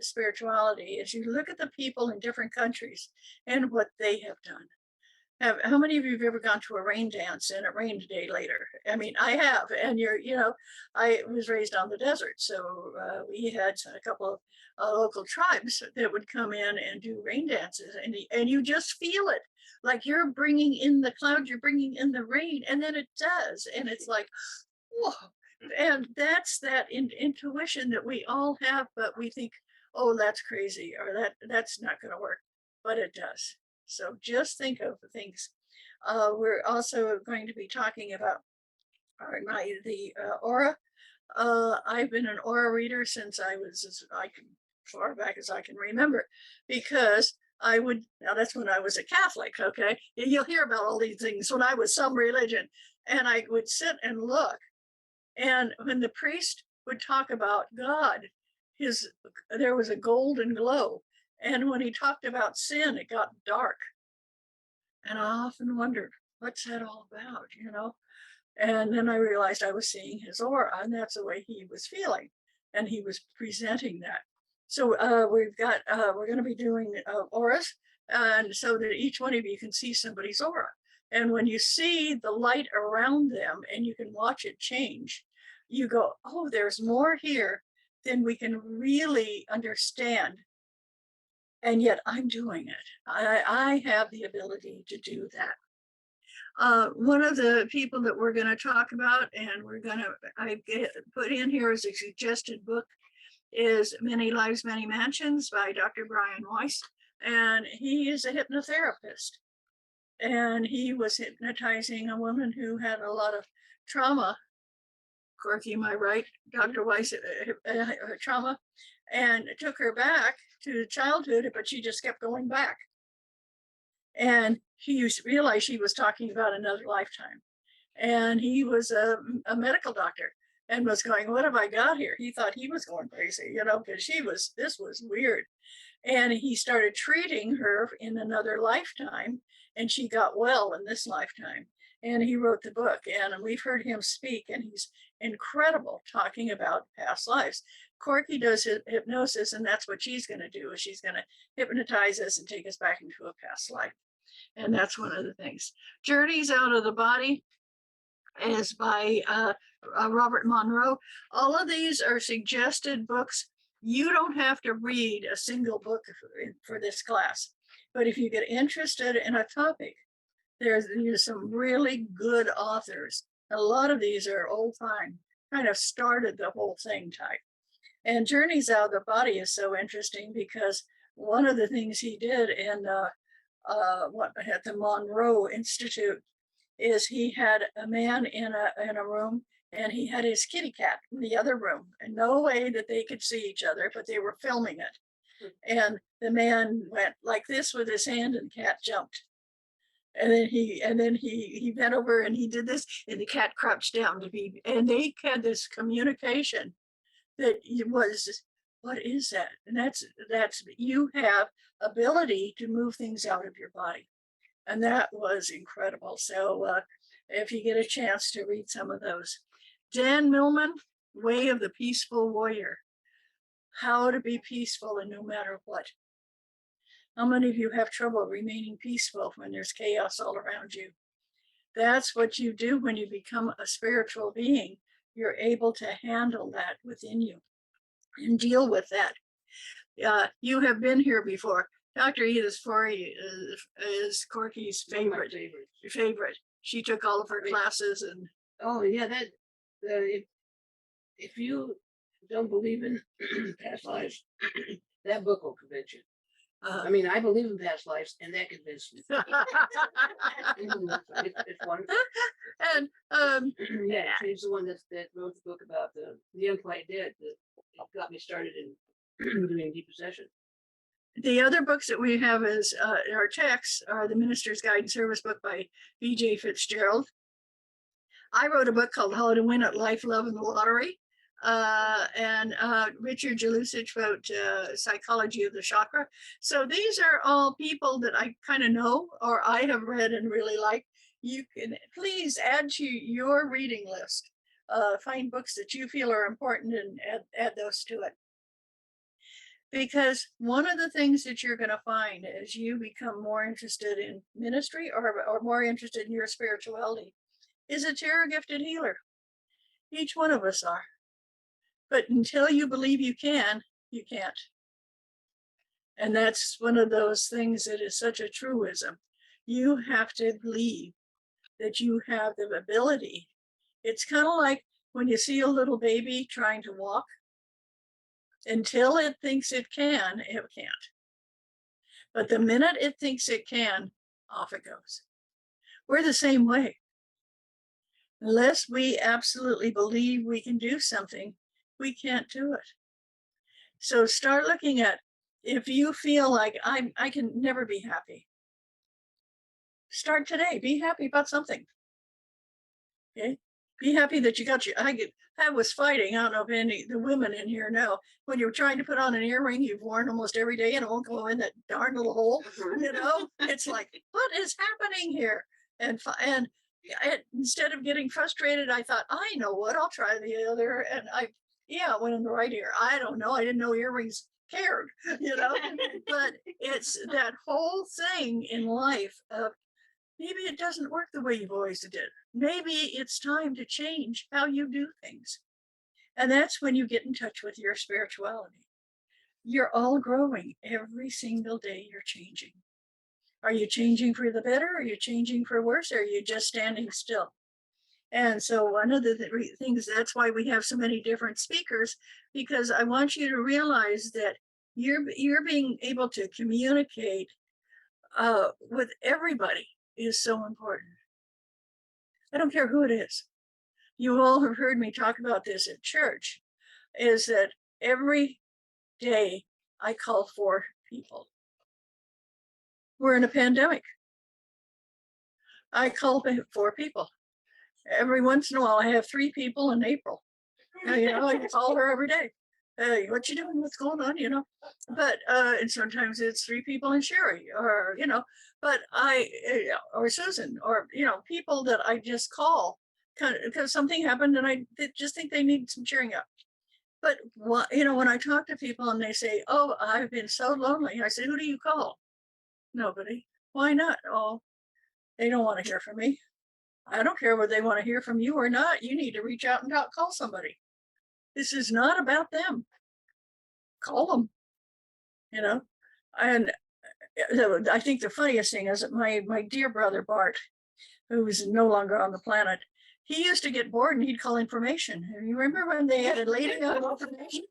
spirituality is you look at the people in different countries and what they have done. How many of you have ever gone to a rain dance and it rained a day later? I mean, I have, and I was raised on the desert, so we had a couple of local tribes that would come in and do rain dances, and you just feel it, like you're bringing in the clouds, you're bringing in the rain, and then it does, and it's like, whoa. And that's that intuition that we all have, but we think, oh, that's crazy, or that's not going to work, but it does. So just think of the things. We're also going to be talking about the aura. I've been an aura reader since I was as far back as I can remember, because now that's when I was a Catholic, okay? You'll hear about all these things when I was some religion, and I would sit and look. And when the priest would talk about God, there was a golden glow. And when he talked about sin, it got dark. And I often wondered, what's that all about, And then I realized I was seeing his aura, and that's the way he was feeling. And he was presenting that. So we're going to be doing auras, and so that each one of you can see somebody's aura. And when you see the light around them and you can watch it change, you go, oh, there's more here than we can really understand. And yet I'm doing it. I have the ability to do that. One of the people that we're going to talk about, and I put in here as a suggested book, is Many Lives, Many Mansions by Dr. Brian Weiss. And he is a hypnotherapist. And he was hypnotizing a woman who had a lot of trauma. Corky, am I right? Dr. Weiss, trauma, and took her back to childhood, but she just kept going back. And he realized she was talking about another lifetime. And he was a medical doctor and was going, what have I got here? He thought he was going crazy, because this was weird. And he started treating her in another lifetime, and she got well in this lifetime. And he wrote the book, and we've heard him speak, and he's incredible talking about past lives. Corky does hypnosis, and that's what she's going to do. Is she's going to hypnotize us and take us back into a past life. And that's one of the things. Journeys Out of the Body is by Robert Monroe. All of these are suggested books. You don't have to read a single book for this class, but if you get interested in a topic, there's some really good authors. A lot of these are old time, kind of started the whole thing type. And Journeys Out of the Body is so interesting because one of the things he did at the Monroe Institute is he had a man in a room, and he had his kitty cat in the other room, and no way that they could see each other, but they were filming it. And the man went like this with his hand, and the cat jumped. And then he bent over and he did this, and the cat crouched down and they had this communication that was, what is that? And that's you have ability to move things out of your body. And that was incredible. So if you get a chance to read some of those. Dan Millman, Way of the Peaceful Warrior. How to be peaceful and no matter what. How many of you have trouble remaining peaceful when there's chaos all around you? That's what you do when you become a spiritual being. you're able to handle that within you and deal with that. You have been here before. Dr. Edith Forey is Corky's One of my favorite. She took all of her classes and Oh, yeah, that, if you don't believe in past lives, that book will convince you. I mean, I believe in past lives, and that convinced me. It's wonderful. and Yeah, she's the one that wrote the book about the Unquiet Dead that got me started in doing depossession. the other books that we have as our texts are the Minister's Guide and Service book by B.J. Fitzgerald. I wrote a book called How to Win at Life, Love, and the Lottery. And Richard Jalusich wrote Psychology of the Chakra. So these are all people that I kind of know or I have read and really like. You can please add to your reading list. Find books that you feel are important and add those to it. Because one of the things that you're going to find as you become more interested in ministry or more interested in your spirituality is that you're a gifted healer. Each one of us are. But until you believe you can, you can't. And that's one of those things that is such a truism. You have to believe that you have the ability. It's kind of like when you see a little baby trying to walk. Until it thinks it can, it can't. But the minute it thinks it can, off it goes. We're the same way. Unless we absolutely believe we can do something, we can't do it. So start looking at, if you feel like I can never be happy, start today. Be happy about something. Okay. Be happy that you got your, I was fighting. I don't know if any the women in here know, when you're trying to put on an earring you've worn almost every day and it won't go in that darn little hole, you know, it's like, what is happening here? And instead of getting frustrated, I thought, I know what, I'll try the other. And it went in the right ear. I don't know. I didn't know earrings cared, you know, but it's that whole thing in life of, maybe it doesn't work the way you've always did. Maybe it's time to change how you do things. And that's when you get in touch with your spirituality. You're all growing. Every single day you're changing. Are you changing for the better? Are you changing for worse? Or are you just standing still? And so one of the things, that's why we have so many different speakers, because I want you to realize that you're being able to communicate with everybody is so important. I don't care who it is. You all have heard me talk about this at church, is that every day I call 4 people. We're in a pandemic. I call 4 people. Every once in a while I have 3 people in April. You know, I call her every day. Hey, what you doing? What's going on? You know, but and sometimes it's 3 people in Sherry, or you know, but or Susan, or you know, people that I just call kind of because something happened and I just think they need some cheering up. But you know, when I talk to people and they say, "Oh, I've been so lonely," I say, "Who do you call?" Nobody. Why not? Oh, they don't want to hear from me. I don't care whether they want to hear from you or not. You need to reach out and call somebody. This is not about them. Call them, you know. And I think the funniest thing is that my dear brother Bart, who is no longer on the planet, he used to get bored and he'd call information. And you remember when they had a lady on information?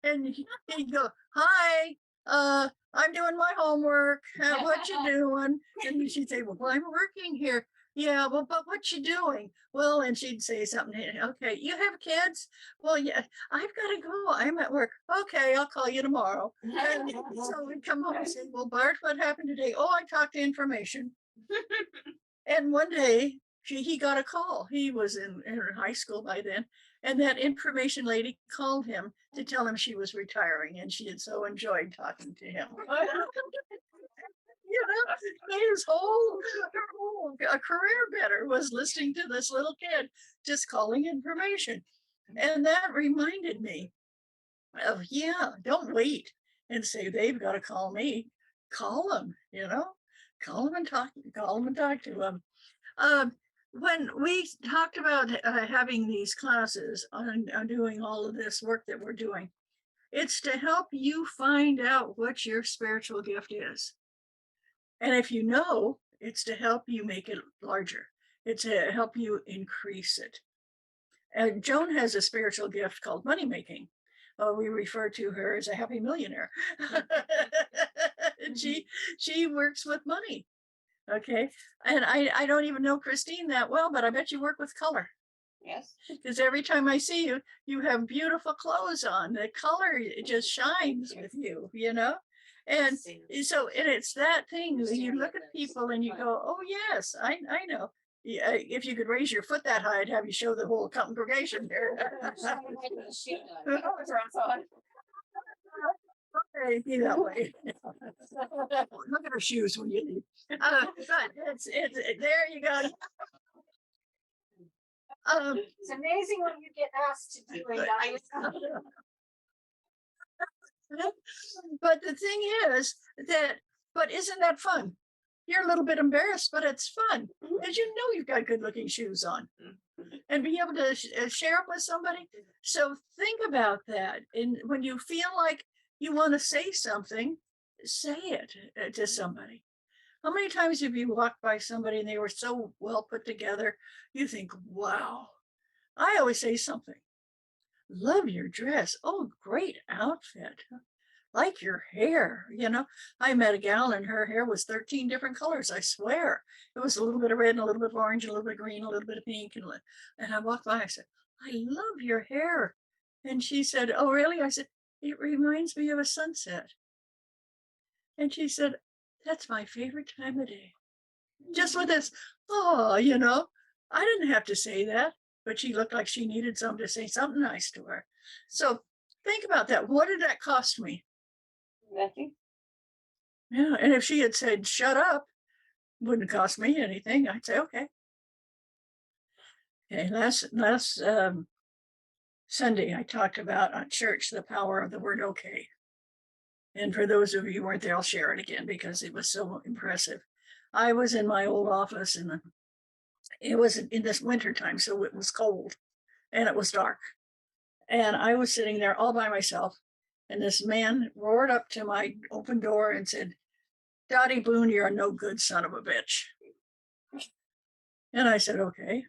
And he'd go, "Hi, I'm doing my homework. What you doing?" And she'd say, "Well, I'm working here." "Yeah, well, but what you doing?" "Well," and she'd say something. "Okay, you have kids?" "Well, yeah, I've got to go. I'm at work." "Okay, I'll call you tomorrow." And so we'd come home and say, "Well, Bart, what happened today?" "Oh, I talked to information." And one day he got a call. He was in high school by then. And that information lady called him to tell him she was retiring and she had so enjoyed talking to him. You know, his whole career better was listening to this little kid just calling information. And that reminded me of, don't wait and say, they've got to call me. Call them, you know, call them and talk to them. when we talked about having these classes on doing all of this work that we're doing, it's to help you find out what your spiritual gift is. And if you know, it's to help you make it larger. It's to help you increase it. And Joan has a spiritual gift called money making. We refer to her as a happy millionaire. And she works with money. Okay. And I don't even know Christine that well, but I bet you work with color. Yes. Because every time I see you, you have beautiful clothes on. The color, it just shines with you, you know? And so, and it's that thing that you look at people and you go, oh yes, I know. Yeah, if you could raise your foot that high, I'd have you show the whole congregation there. Okay, be that way. Look at her shoes when you leave. But it's there you go. It's amazing when you get asked to do it. But the thing is that, but isn't that fun? You're a little bit embarrassed, but it's fun because you know you've got good looking shoes on and being able to share it with somebody. So think about that. And when you feel like you want to say something, say it to somebody. How many times have you walked by somebody and they were so well put together? You think, wow. I always say something. Love your dress. Oh, great outfit. Like your hair, you know. I met a gal and her hair was 13 different colors, I swear. It was a little bit of red and a little bit of orange, and a little bit of green, a little bit of pink. And I walked by, I said, I love your hair. And she said, oh, really? I said, it reminds me of a sunset. And she said, that's my favorite time of day. Just with this, oh, you know, I didn't have to say that, but she looked like she needed someone to say something nice to her. So think about that. What did that cost me? Nothing. Yeah, and if she had said, shut up, wouldn't cost me anything. I'd say, okay. Okay, last Sunday, I talked about at church the power of the word okay. And for those of you who weren't there, I'll share it again because it was so impressive. I was in my old office and it was in this winter time, so it was cold and it was dark. And I was sitting there all by myself. And this man roared up to my open door and said, Doti Boon, you're a no good son of a bitch. And I said, okay.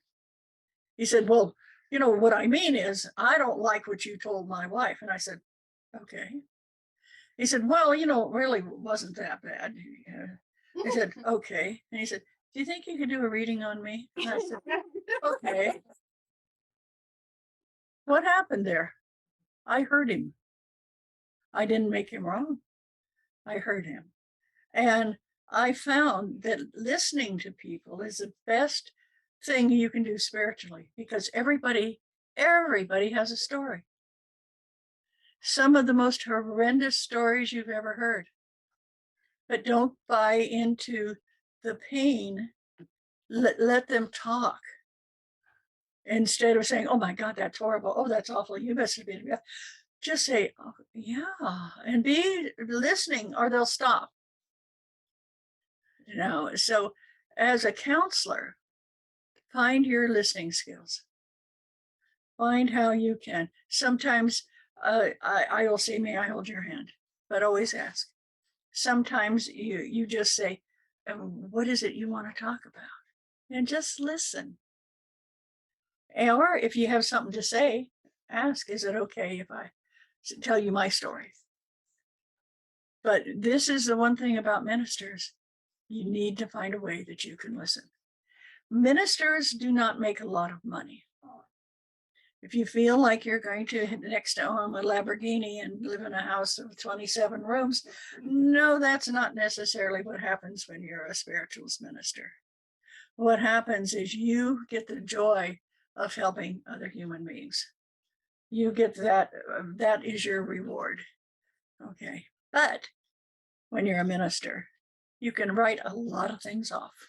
He said, well, you know, what I mean is, I don't like what you told my wife. And I said, okay. He said, well, you know, it really wasn't that bad. I said, okay. And he said, do you think you could do a reading on me? And I said, okay. What happened there? I heard him. I didn't make him wrong. I heard him. And I found that listening to people is the best thing you can do spiritually because everybody has a story. Some of the most horrendous stories you've ever heard. But don't buy into the pain. Let them talk. Instead of saying, oh my God, that's horrible. Oh, that's awful. You must have been. Just say, oh, yeah, and be listening or they'll stop. You know, so as a counselor, find your listening skills. Find how you can. Sometimes I will say, may I hold your hand? But always ask. Sometimes you just say, what is it you want to talk about? And just listen. Or if you have something to say, ask, is it okay if I tell you my story? But this is the one thing about ministers. You need to find a way that you can listen. Ministers do not make a lot of money. If you feel like you're going to next own a Lamborghini and live in a house of 27 rooms, no, that's not necessarily what happens when you're a spiritualist minister. What happens is you get the joy of helping other human beings. You get that, that is your reward. Okay, but when you're a minister, you can write a lot of things off.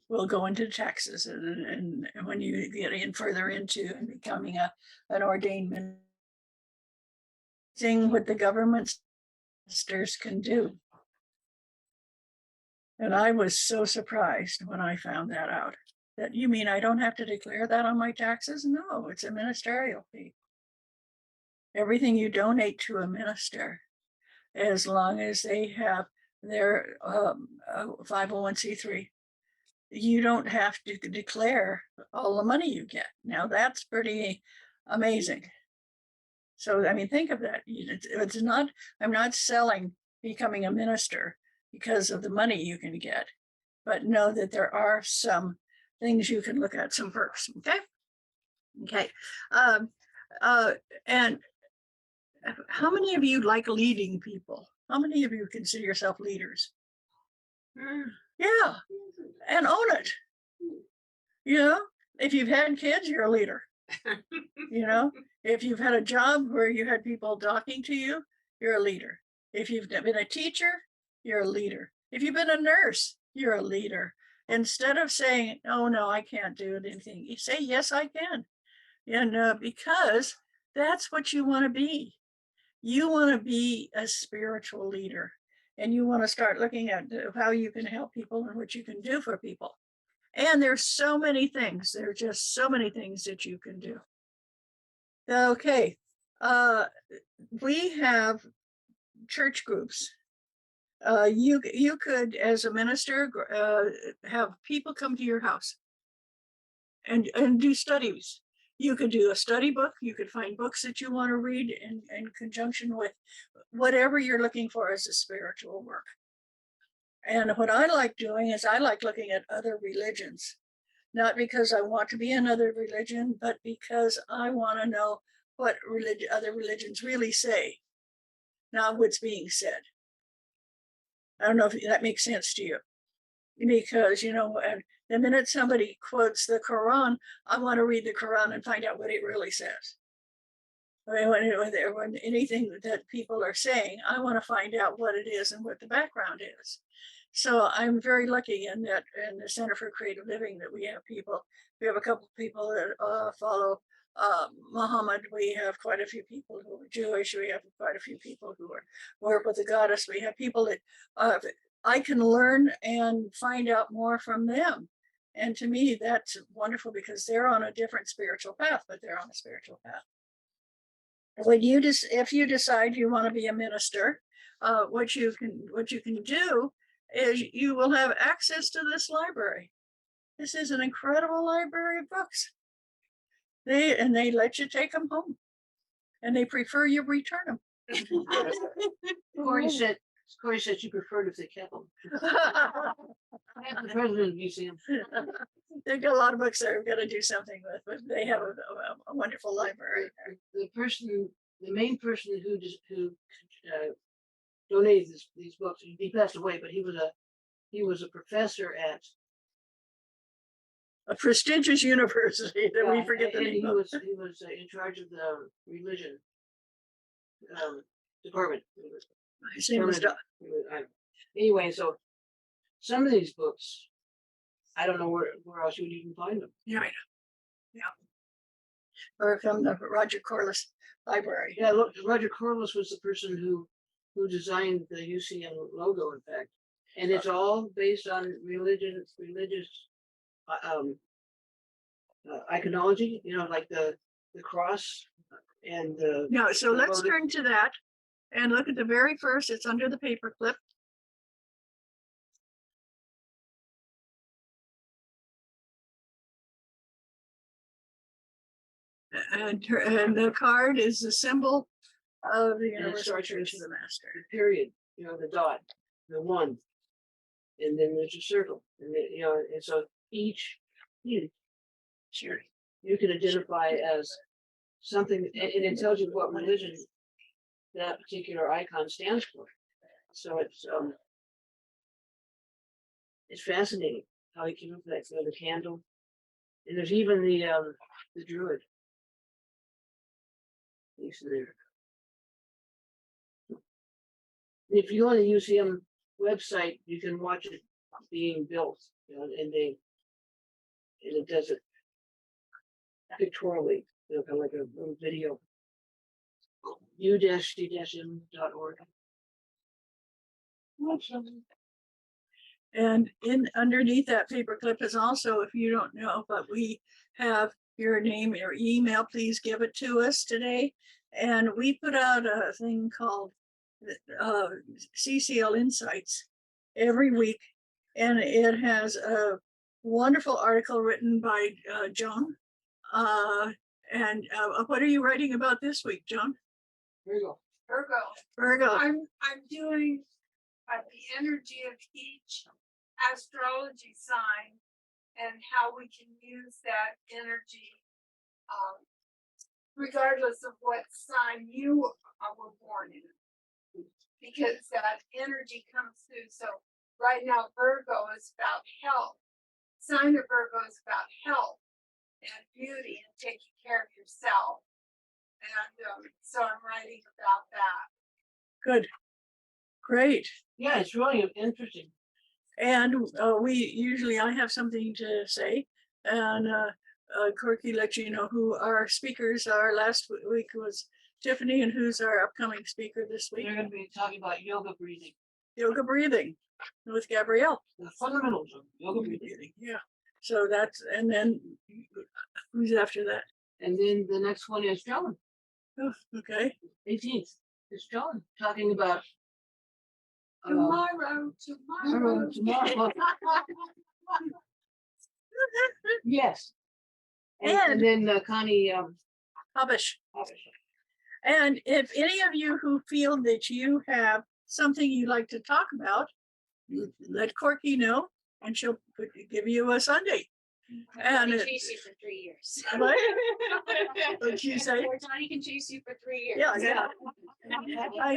We'll go into taxes and when you get in further into becoming an ordained minister, seeing what the government ministers can do. And I was so surprised when I found that out, That you mean I don't have to declare that on my taxes? No, it's a ministerial fee. Everything you donate to a minister, as long as they have their 501c3, you don't have to declare all the money you get. Now that's pretty amazing. So, I mean, think of that. It's not, I'm not selling becoming a minister because of the money you can get, but know that there are some things you can look at, some perks. Okay. Okay. And how many of you like leading people? How many of you consider yourself leaders? Yeah. And own it. You know, if you've had kids, you're a leader. You know, if you've had a job where you had people talking to you, you're a leader. If you've been a teacher, you're a leader. If you've been a nurse, you're a leader. Instead of saying, oh, no, I can't do anything, you say, yes, I can. And because that's what you want to be. You want to be a spiritual leader, and you want to start looking at how you can help people and what you can do for people. And there's so many things. There are just so many things that you can do. Okay. We have church groups. You could, as a minister, have people come to your house and do studies. You could do a study book. You could find books that you want to read in conjunction with whatever you're looking for as a spiritual work. And what I like doing is I like looking at other religions, not because I want to be another religion, but because I want to know what other religions really say, not what's being said. I don't know if that makes sense to you. Because, you know, and the minute somebody quotes the Quran, I want to read the Quran and find out what it really says. When anything that people are saying, I want to find out what it is and what the background is. So I'm very lucky in that in the Center for Creative Living that we have people. We have a couple of people that follow Muhammad. We have quite a few people who are Jewish. We have quite a few people who work with the goddess. We have people that I can learn and find out more from them. And to me, that's wonderful because they're on a different spiritual path, but they're on a spiritual path. When if you decide you want to be a minister, what you can do is you will have access to this library. This is an incredible library of books. They let you take them home, and they prefer you return them. Corey said she preferred if they kept them. I'm the president of the museum. They've got a lot of books they're going to do something with, but they have a wonderful library. The main person who donated these books, he passed away, but he was a professor at a prestigious university that we forget the name he was in charge of the religion department. His name was anyway, so some of these books, I don't know where else you would even find them. Yeah, I know. Yeah. Or from the Roger Corliss Library. Yeah, look, Roger Corliss was the person who designed the UCM logo, in fact, and it's all based on religious iconology. You know, like the cross and the. No, so let's turn to that and look at the very first. It's under the paperclip. And the card is the symbol of the Universal Church of the Master. The period, you know, the dot, the one, and then there's a circle, and then, you know, and so each you can identify as something, and it tells you what religion that particular icon stands for. So it's fascinating how he came up with that. You know, the candle, and there's even the druid. There. If you go on the UCM website, you can watch it being built, you know, and it does it pictorially, you know, kind of like a little video. u-c-m.org. And underneath that paperclip is also, if you don't know, but we have your name, your email, please give it to us today. And we put out a thing called CCL Insights every week. And it has a wonderful article written by Joan. And what are you writing about this week, Joan? Virgo. Virgo. I'm doing the energy of each astrology sign and how we can use that energy regardless of what sign you were born in, because that energy comes through. So right now Virgo is about health. Sign of Virgo is about health and beauty and taking care of yourself. And so I'm writing about that. Good. Great. Yeah, it's really interesting. And I have something to say. And Corky let you know who our speakers are. Last week was Tiffany, and who's our upcoming speaker this week? They're going to be talking about yoga breathing. Yoga breathing with Gabrielle. The fundamentals of yoga breathing. Yeah. So that's, and then who's after that? And then the next one is Joan. Oh, okay. 18th. It's Joan talking about Tomorrow. tomorrow. Yes. And then Connie Hubbish. And if any of you who feel that you have something you'd like to talk about, let Corky know, and she'll give you a Sunday. And chase you for 3 years. what? What'd you say? Or Johnny can chase you for 3 years. Yeah.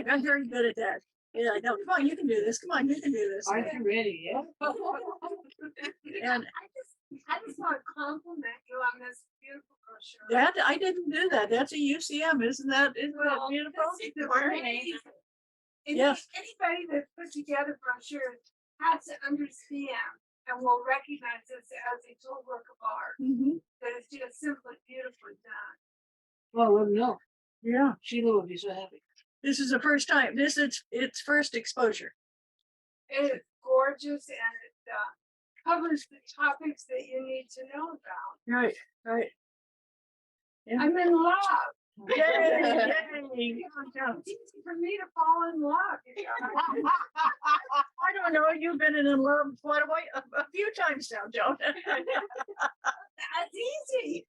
I'm very good at that. Yeah, I know. Come on, you can do this. Come on, you can do this. Aren't you ready? Yeah. And I just want to compliment you on this beautiful brochure. that I didn't do that. That's a UCM, isn't that Well, beautiful? it's amazing. And Yes. Anybody that put together brochures has to understand and will recognize this as a tool work of art. Mhm. That is just simply beautifully done. Well, let me know. Yeah, Sheila would be so happy. this is the first time. This is its first exposure. It is gorgeous and it covers the topics that you need to know about. Right. Yeah. I'm in love. Yay! It's easy for me to fall in love. You know? I don't know. You've been in love quite a few times now, Joan. That's easy.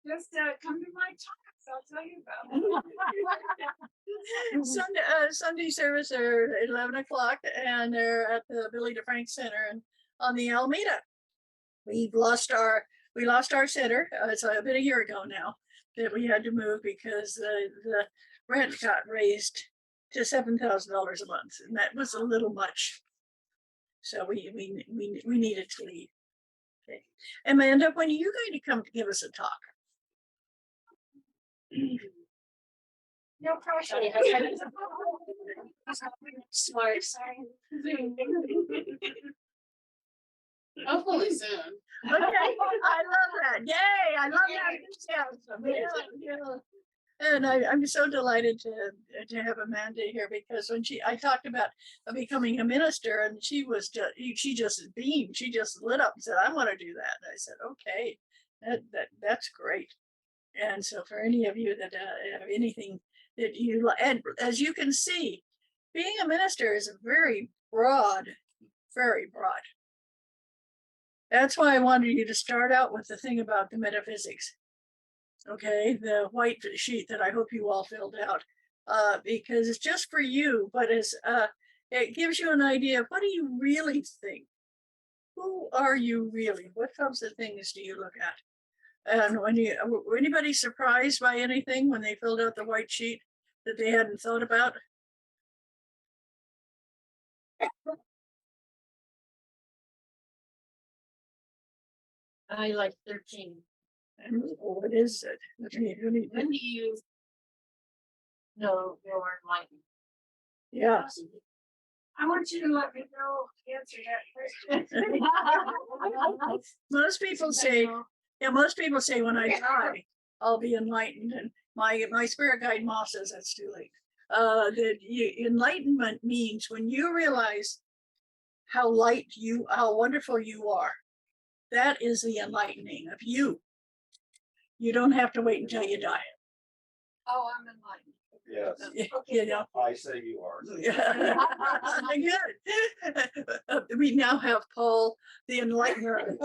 Just come to my talks. I'll tell you about it. Sunday service are 11 o'clock, and they're at the Billy DeFrank Center and on the Alameda. We lost our center. It's been a year ago now that we had to move because the rent got raised to $7,000 a month, and that was a little much. So we needed to leave. Okay. Amanda, when are you going to come to give us a talk? No pressure. Smart, sorry. Hopefully soon. Okay, I love that. Yay, I love that enthusiasm. Yeah. And I'm so delighted to have Amanda here, because when I talked about becoming a minister, and she just beamed, she just lit up and said, I want to do that. And I said, okay, that's great. And so for any of you that have anything that you, and as you can see, being a minister is very broad. That's why I wanted you to start out with the thing about the metaphysics. Okay, the white sheet that I hope you all filled out, because it's just for you, but it gives you an idea of what do you really think? Who are you really? What types of things do you look at? And were anybody surprised by anything when they filled out the white sheet that they hadn't thought about? I like 13. And what is it? When do you know you're enlightened? Yeah. I want you to let me know, answer that question. Most people say when I die, I'll be enlightened. And my spirit guide Ma says that's too late. Enlightenment means when you realize how wonderful you are. That is the enlightening of you. You don't have to wait until you die. Oh, I'm enlightened. Yes, You know. I say you are. Good. We now have Paul the Enlightener.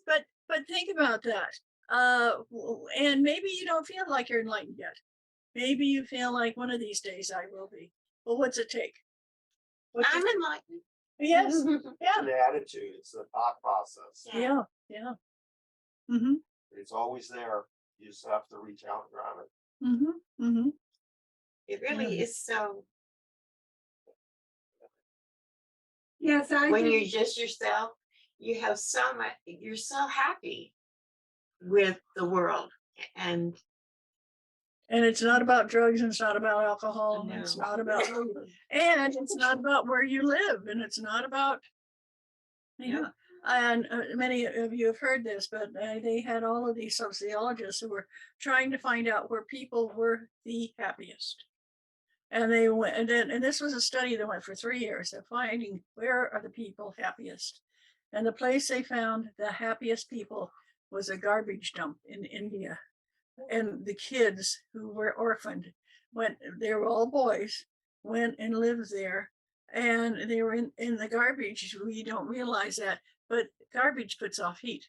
But think about that. And maybe you don't feel like you're enlightened yet. Maybe you feel like one of these days I will be. Well, what's it take? I'm enlightened. Yes. It's Yeah. an attitude, it's the thought process. Yeah. Yeah. Mm-hmm. It's always there. You just have to reach out and grab it. Mm-hmm. Mm-hmm. It really is so. Yes, I When do. you're just yourself, you have so much, you're so happy with the world. And And it's not about drugs, and it's not about alcohol, and it's No. not about, and it's not about where you live, and it's not about, yeah. And many of you have heard this, but they had all of these sociologists who were trying to find out where people were the happiest. And they went, and this was a study that went for 3 years of finding where are the people happiest. And the place they found the happiest people was a garbage dump in India. And the kids who were orphaned went, they were all boys, went and lived there. And they were in the garbage. We don't realize that, but garbage puts off heat.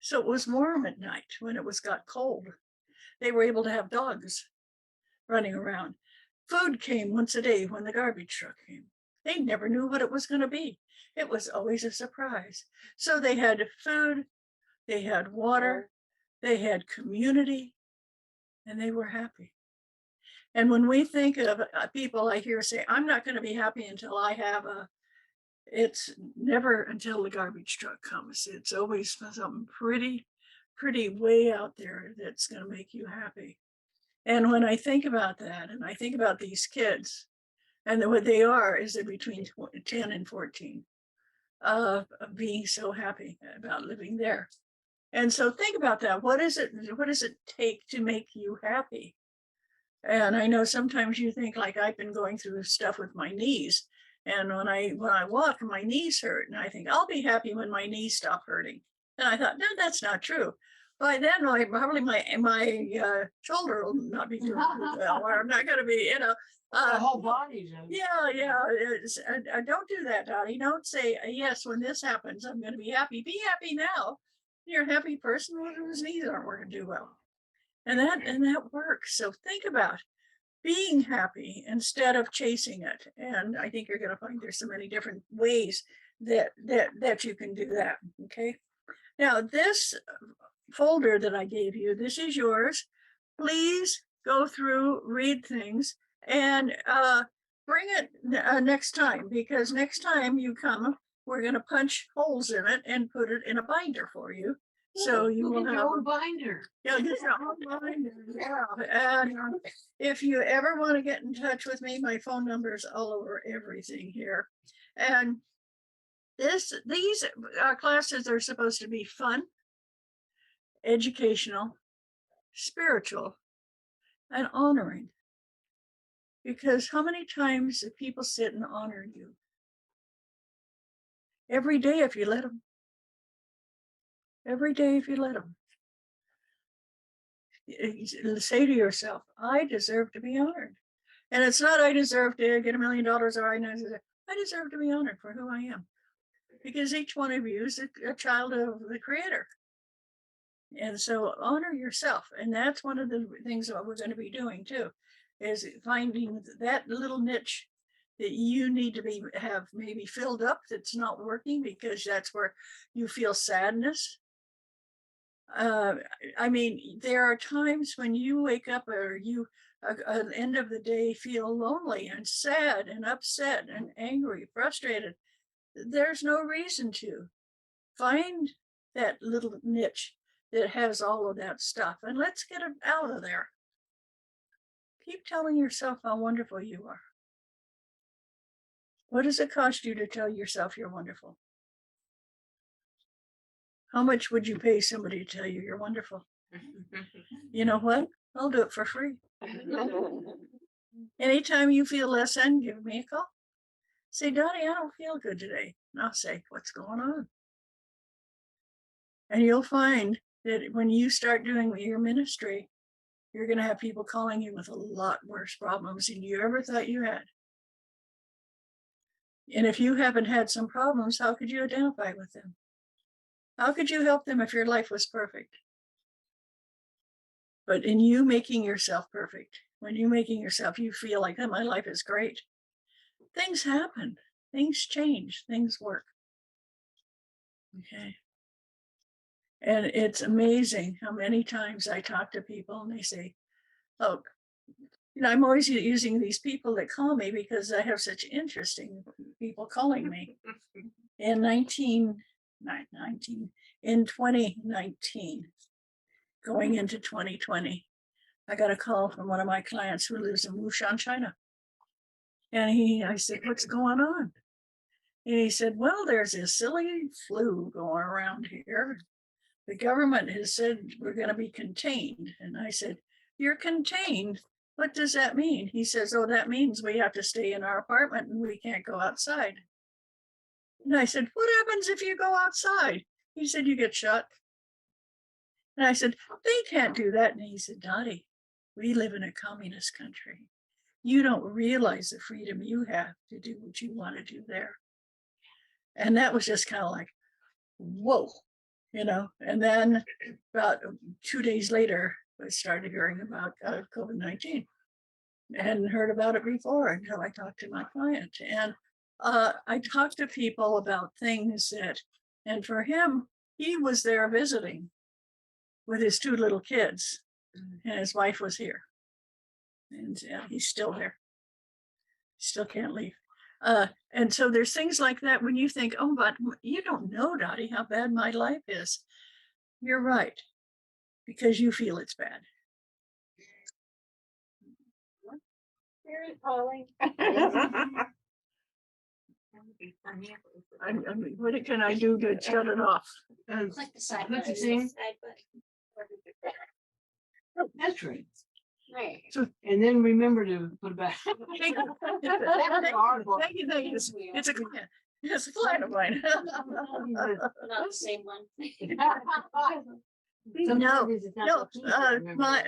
So it was warm at night when it got cold. They were able to have dogs running around. Food came once a day when the garbage truck came. They never knew what it was going to be. It was always a surprise. So they had food, they had water, they had community, and they were happy. And when we think of people I hear say, I'm not going to be happy until I have it's never until the garbage truck comes. It's always something pretty way out there that's going to make you happy. And when I think about that, and I think about these kids, and what they are is they're between 10 and 14, being so happy about living there. And so think about that. What does it take to make you happy? And I know sometimes you think, like, I've been going through stuff with my knees. And when I walk, my knees hurt. And I think I'll be happy when my knees stop hurting. And I thought, no, that's not true. By then, probably my shoulder will not be doing well, or I'm not going to be, The whole body's. yeah. Don't do that, Dottie. Don't say, yes, when this happens, I'm going to be happy. Be happy now. You're a happy person whose knees aren't working too well. And that works. So think about being happy instead of chasing it. And I think you're going to find there's so many different ways that you can do that. Okay. Now, this folder that I gave you, this is yours. Please go through, read things, and bring it next time, because next time you come, we're going to punch holes in it and put it in a binder for you. So you will have your own binder. Yeah, get your own binder. Yeah. And if you ever want to get in touch with me, my phone number is all over everything here. And these classes are supposed to be fun, educational, spiritual, and honoring. Because how many times do people sit and honor you? Every day if you let them. Every day if you let them. Say to yourself, I deserve to be honored. And it's not I deserve to get $1 million, or I deserve to be honored for who I am. Because each one of you is a child of the Creator. And so honor yourself. And that's one of the things that we're going to be doing too, is finding that little niche that you need to have maybe filled up that's not working, because that's where you feel sadness. I mean, there are times when you wake up or you at the end of the day feel lonely and sad and upset and angry, frustrated. There's no reason to. Find that little niche that has all of that stuff, and let's get it out of there. Keep telling yourself how wonderful you are. What does it cost you to tell yourself you're wonderful? How much would you pay somebody to tell you you're wonderful? You know what? I'll do it for free. Anytime you feel less than, give me a call. Say, Dottie, I don't feel good today. And I'll say, what's going on? And you'll find that when you start doing your ministry, you're going to have people calling you with a lot worse problems than you ever thought you had. And if you haven't had some problems, how could you identify with them? How could you help them if your life was perfect? But in you making yourself perfect, when you making yourself, you feel like, oh, my life is great. Things happen, things change, things work. Okay. And it's amazing how many times I talk to people and they say, oh, you know, I'm always using these people that call me because I have such interesting people calling me. In 2019, going into 2020, I got a call from one of my clients who lives in Wushan, China. And I said, what's going on? And he said, well, there's this silly flu going around here. The government has said we're going to be contained. And I said, you're contained? What does that mean? He says, oh, that means we have to stay in our apartment and we can't go outside. And I said, what happens if you go outside? He said, you get shot. And I said, they can't do that. And he said, Dottie, we live in a communist country. You don't realize the freedom you have to do what you want to do there. And that was just kind of like, whoa, you know. And then about 2 days later, I started hearing about COVID-19 and heard about it before until I talked to my client. And I talked to people about things that, and for him, he was there visiting with his 2 little kids, and his wife was here. And he's still there. Still can't leave. And so there's things like that when you think, oh, but you don't know, Dottie, how bad my life is. You're right, because you feel it's bad. Spirit calling. I mean, what can I do to shut it off? Click the side Click the button. thing. Side button. Oh, that's right. Right. And then remember to put it back. Thank you. Thank you. Thank you. It's a client. It's a client of mine. Not the same one. Sometimes it's not No, so easy to remember.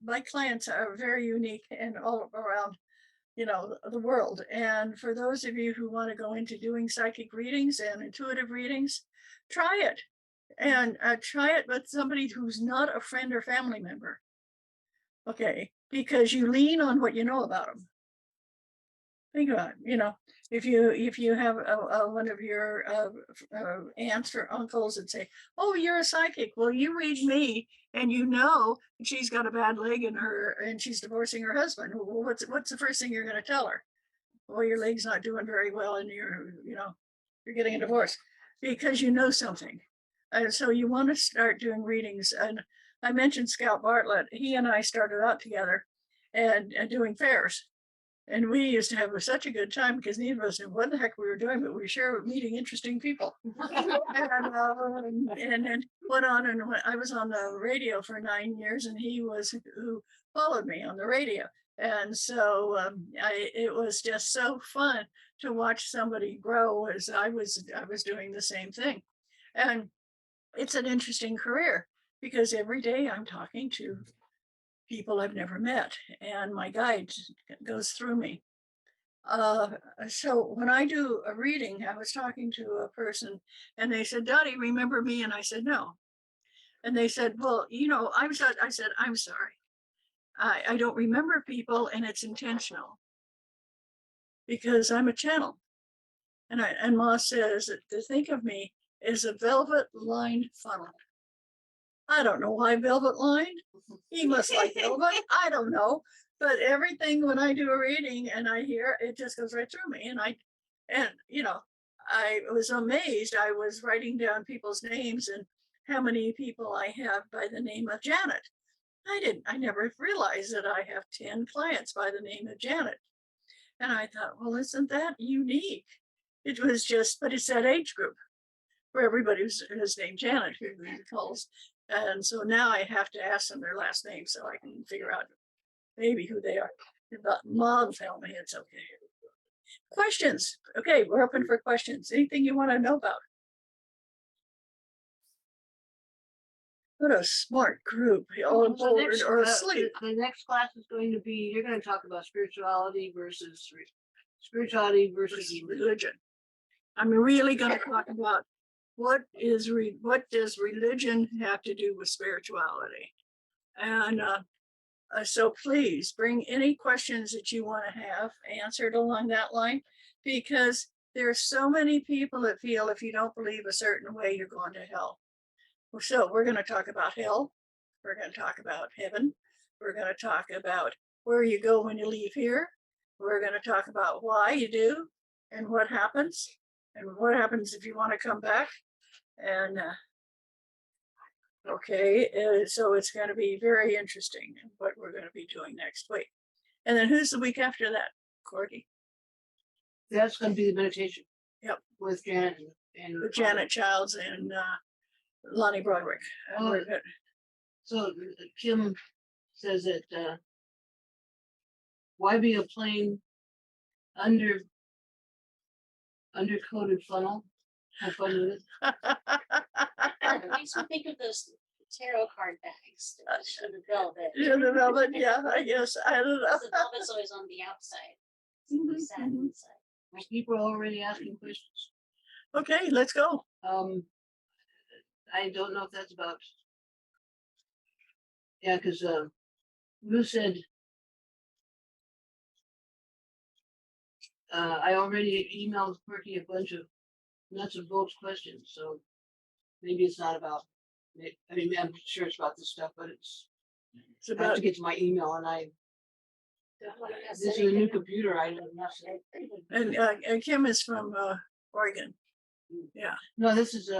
my clients are very unique and all around, you know, the world. And for those of you who want to go into doing psychic readings and intuitive readings, try it. And try it with somebody who's not a friend or family member. Okay, because you lean on what you know about them. Think about it, you know, if you have one of your aunts or uncles that say, oh, you're a psychic, well, you read me and you know she's got a bad leg in her and she's divorcing her husband. Well, what's the first thing you're going to tell her? Well, your leg's not doing very well and you're getting a divorce because you know something. So you want to start doing readings. And I mentioned Scout Bartlett. He and I started out together and doing fairs. And we used to have such a good time because neither of us knew what the heck we were doing, but we sure were meeting interesting people. and then went on, and I was on the radio for 9 years, and he was who followed me on the radio. And so it was just so fun to watch somebody grow as I was doing the same thing. And it's an interesting career because every day I'm talking to people I've never met, and my guide goes through me. So when I do a reading, I was talking to a person and they said, Dottie, remember me? And I said, no. And they said, well, you know, I said, I'm sorry. I don't remember people, and it's intentional because I'm a channel. And Ma says that to think of me as a velvet lined funnel. I don't know why velvet lined. He must like velvet. I don't know. But everything when I do a reading and I hear it just goes right through me. And you know, I was amazed. I was writing down people's names and how many people I have by the name of Janet. I never realized that I have 10 clients by the name of Janet. And I thought, well, isn't that unique? It was just, but it's that age group where everybody who's named Janet who calls. And so now I have to ask them their last name so I can figure out maybe who they are. But Mom tell me it's okay. Questions? Okay, we're open for questions. Anything you want to know about? What a smart group, all on So board next, or asleep. The next class is going to be, you're gonna talk about spirituality versus religion. Religion. I'm really going to talk about what does religion have to do with spirituality? And so please bring any questions that you want to have answered along that line, because there are so many people that feel if you don't believe a certain way, you're going to hell. So we're going to talk about hell. We're going to talk about heaven. We're going to talk about where you go when you leave here. We're going to talk about why you do and what happens if you want to come back. And so it's going to be very interesting what we're going to be doing next week. And then who's the week after that, Corky? That's gonna be the meditation. Yep. With Janet and. With Janet Childs and Lonnie Broderick. And we're good. So Kim says that why be a plain undercoated funnel? Have fun with it. It makes me think of those tarot card bags. The velvet. Yeah, the velvet, yeah, I guess. I don't know. The velvet's always on the outside. Mhm, Satin mhm. inside. People are already asking questions. Okay, let's go. I don't know if that's about. Yeah, because Ruth said I already emailed Quirky a bunch of nuts and bolts questions, so maybe it's not about. I mean, I'm sure it's about this stuff, but it's I have about to get to my email, and this is a new computer. I don't know. and Kim is from Oregon. Yeah. No, this is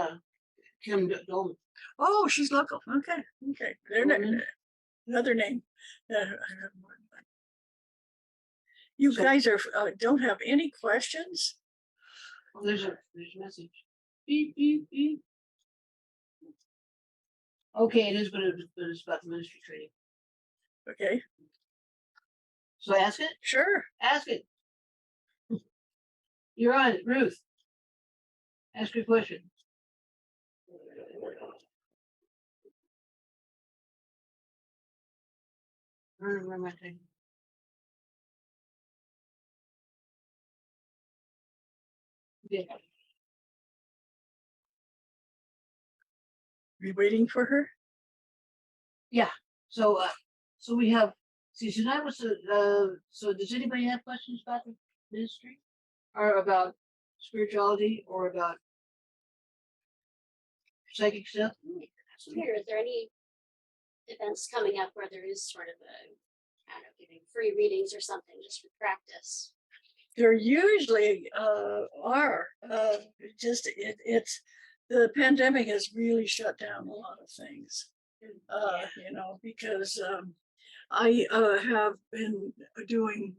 Kim Dolman. Oh, she's local. Okay. Dolman. Another name. You So- guys are don't have any questions? Oh, there's a message. Beep beep beep. Okay, it is, but it's about the ministry training. Okay, So ask it. sure. Ask it. You're on it, Ruth. Ask your question. Where am I taking? Yeah. Are you waiting for her? So so we have. See, tonight was so does anybody have questions about the ministry, or about spirituality, or about psychic stuff? Peter, is there any events coming up where there is sort of I don't know, giving free readings or something just for practice? There usually are. It's the pandemic has really shut down a lot of things. Because I have been doing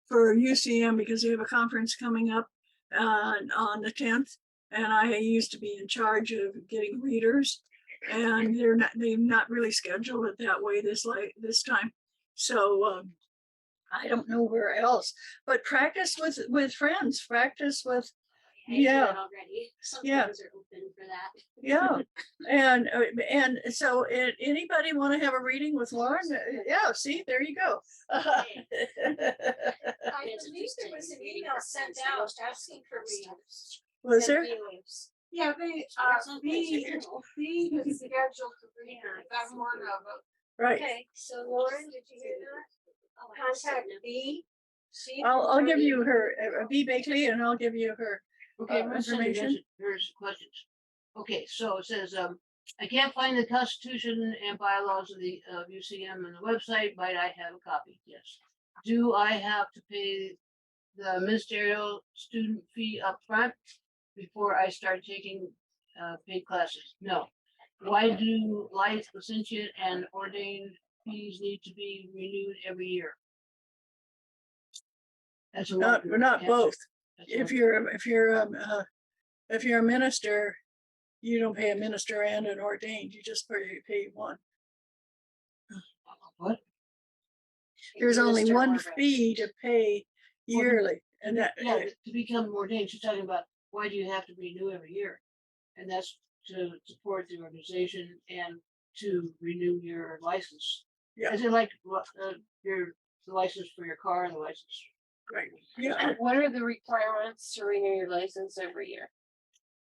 for UCM because they have a conference coming up on the 10th, and I used to be in charge of getting readers, and they've not really scheduled it that way this time. So I don't know where else, but practice with friends, practice with. I do Yeah. that already. Some Yeah. friends are open for that. Yeah, and so anybody want to have a reading with Lauren? Yeah, see, there you go. I It's believe there interesting was an reading email for sent friends. I out must have asking some for stuff. readers. Was there? Yeah, they, Some B, things are- B is scheduled to read her. I'm one of them. Right. Okay, so Lauren, did you hear that? Oh, I just Contact didn't know. B. See if I'll there's give any- you her B Bakley, and I'll give you her. Okay, Ruth sent a information. message. Here's questions. Okay, so it says I can't find the Constitution and bylaws of the UCM on the website. Might I have a copy? Yes. Do I have to pay the ministerial student fee up front before I start taking paid classes? No. Why do life, licentiate, and ordained fees need to be renewed every year? That's a lot. Not both. That's a lot. If you're a minister, you don't pay a minister and an ordained, you just pay one. What? There's only Minister one or fee to pay yearly, and that, Yeah, to become ordained, she's talking about why do you have to renew every year? And that's to support the organization and to renew your license. Yeah. As in like, the license for your car and the license. right, yeah, What are the requirements to renew your license every year?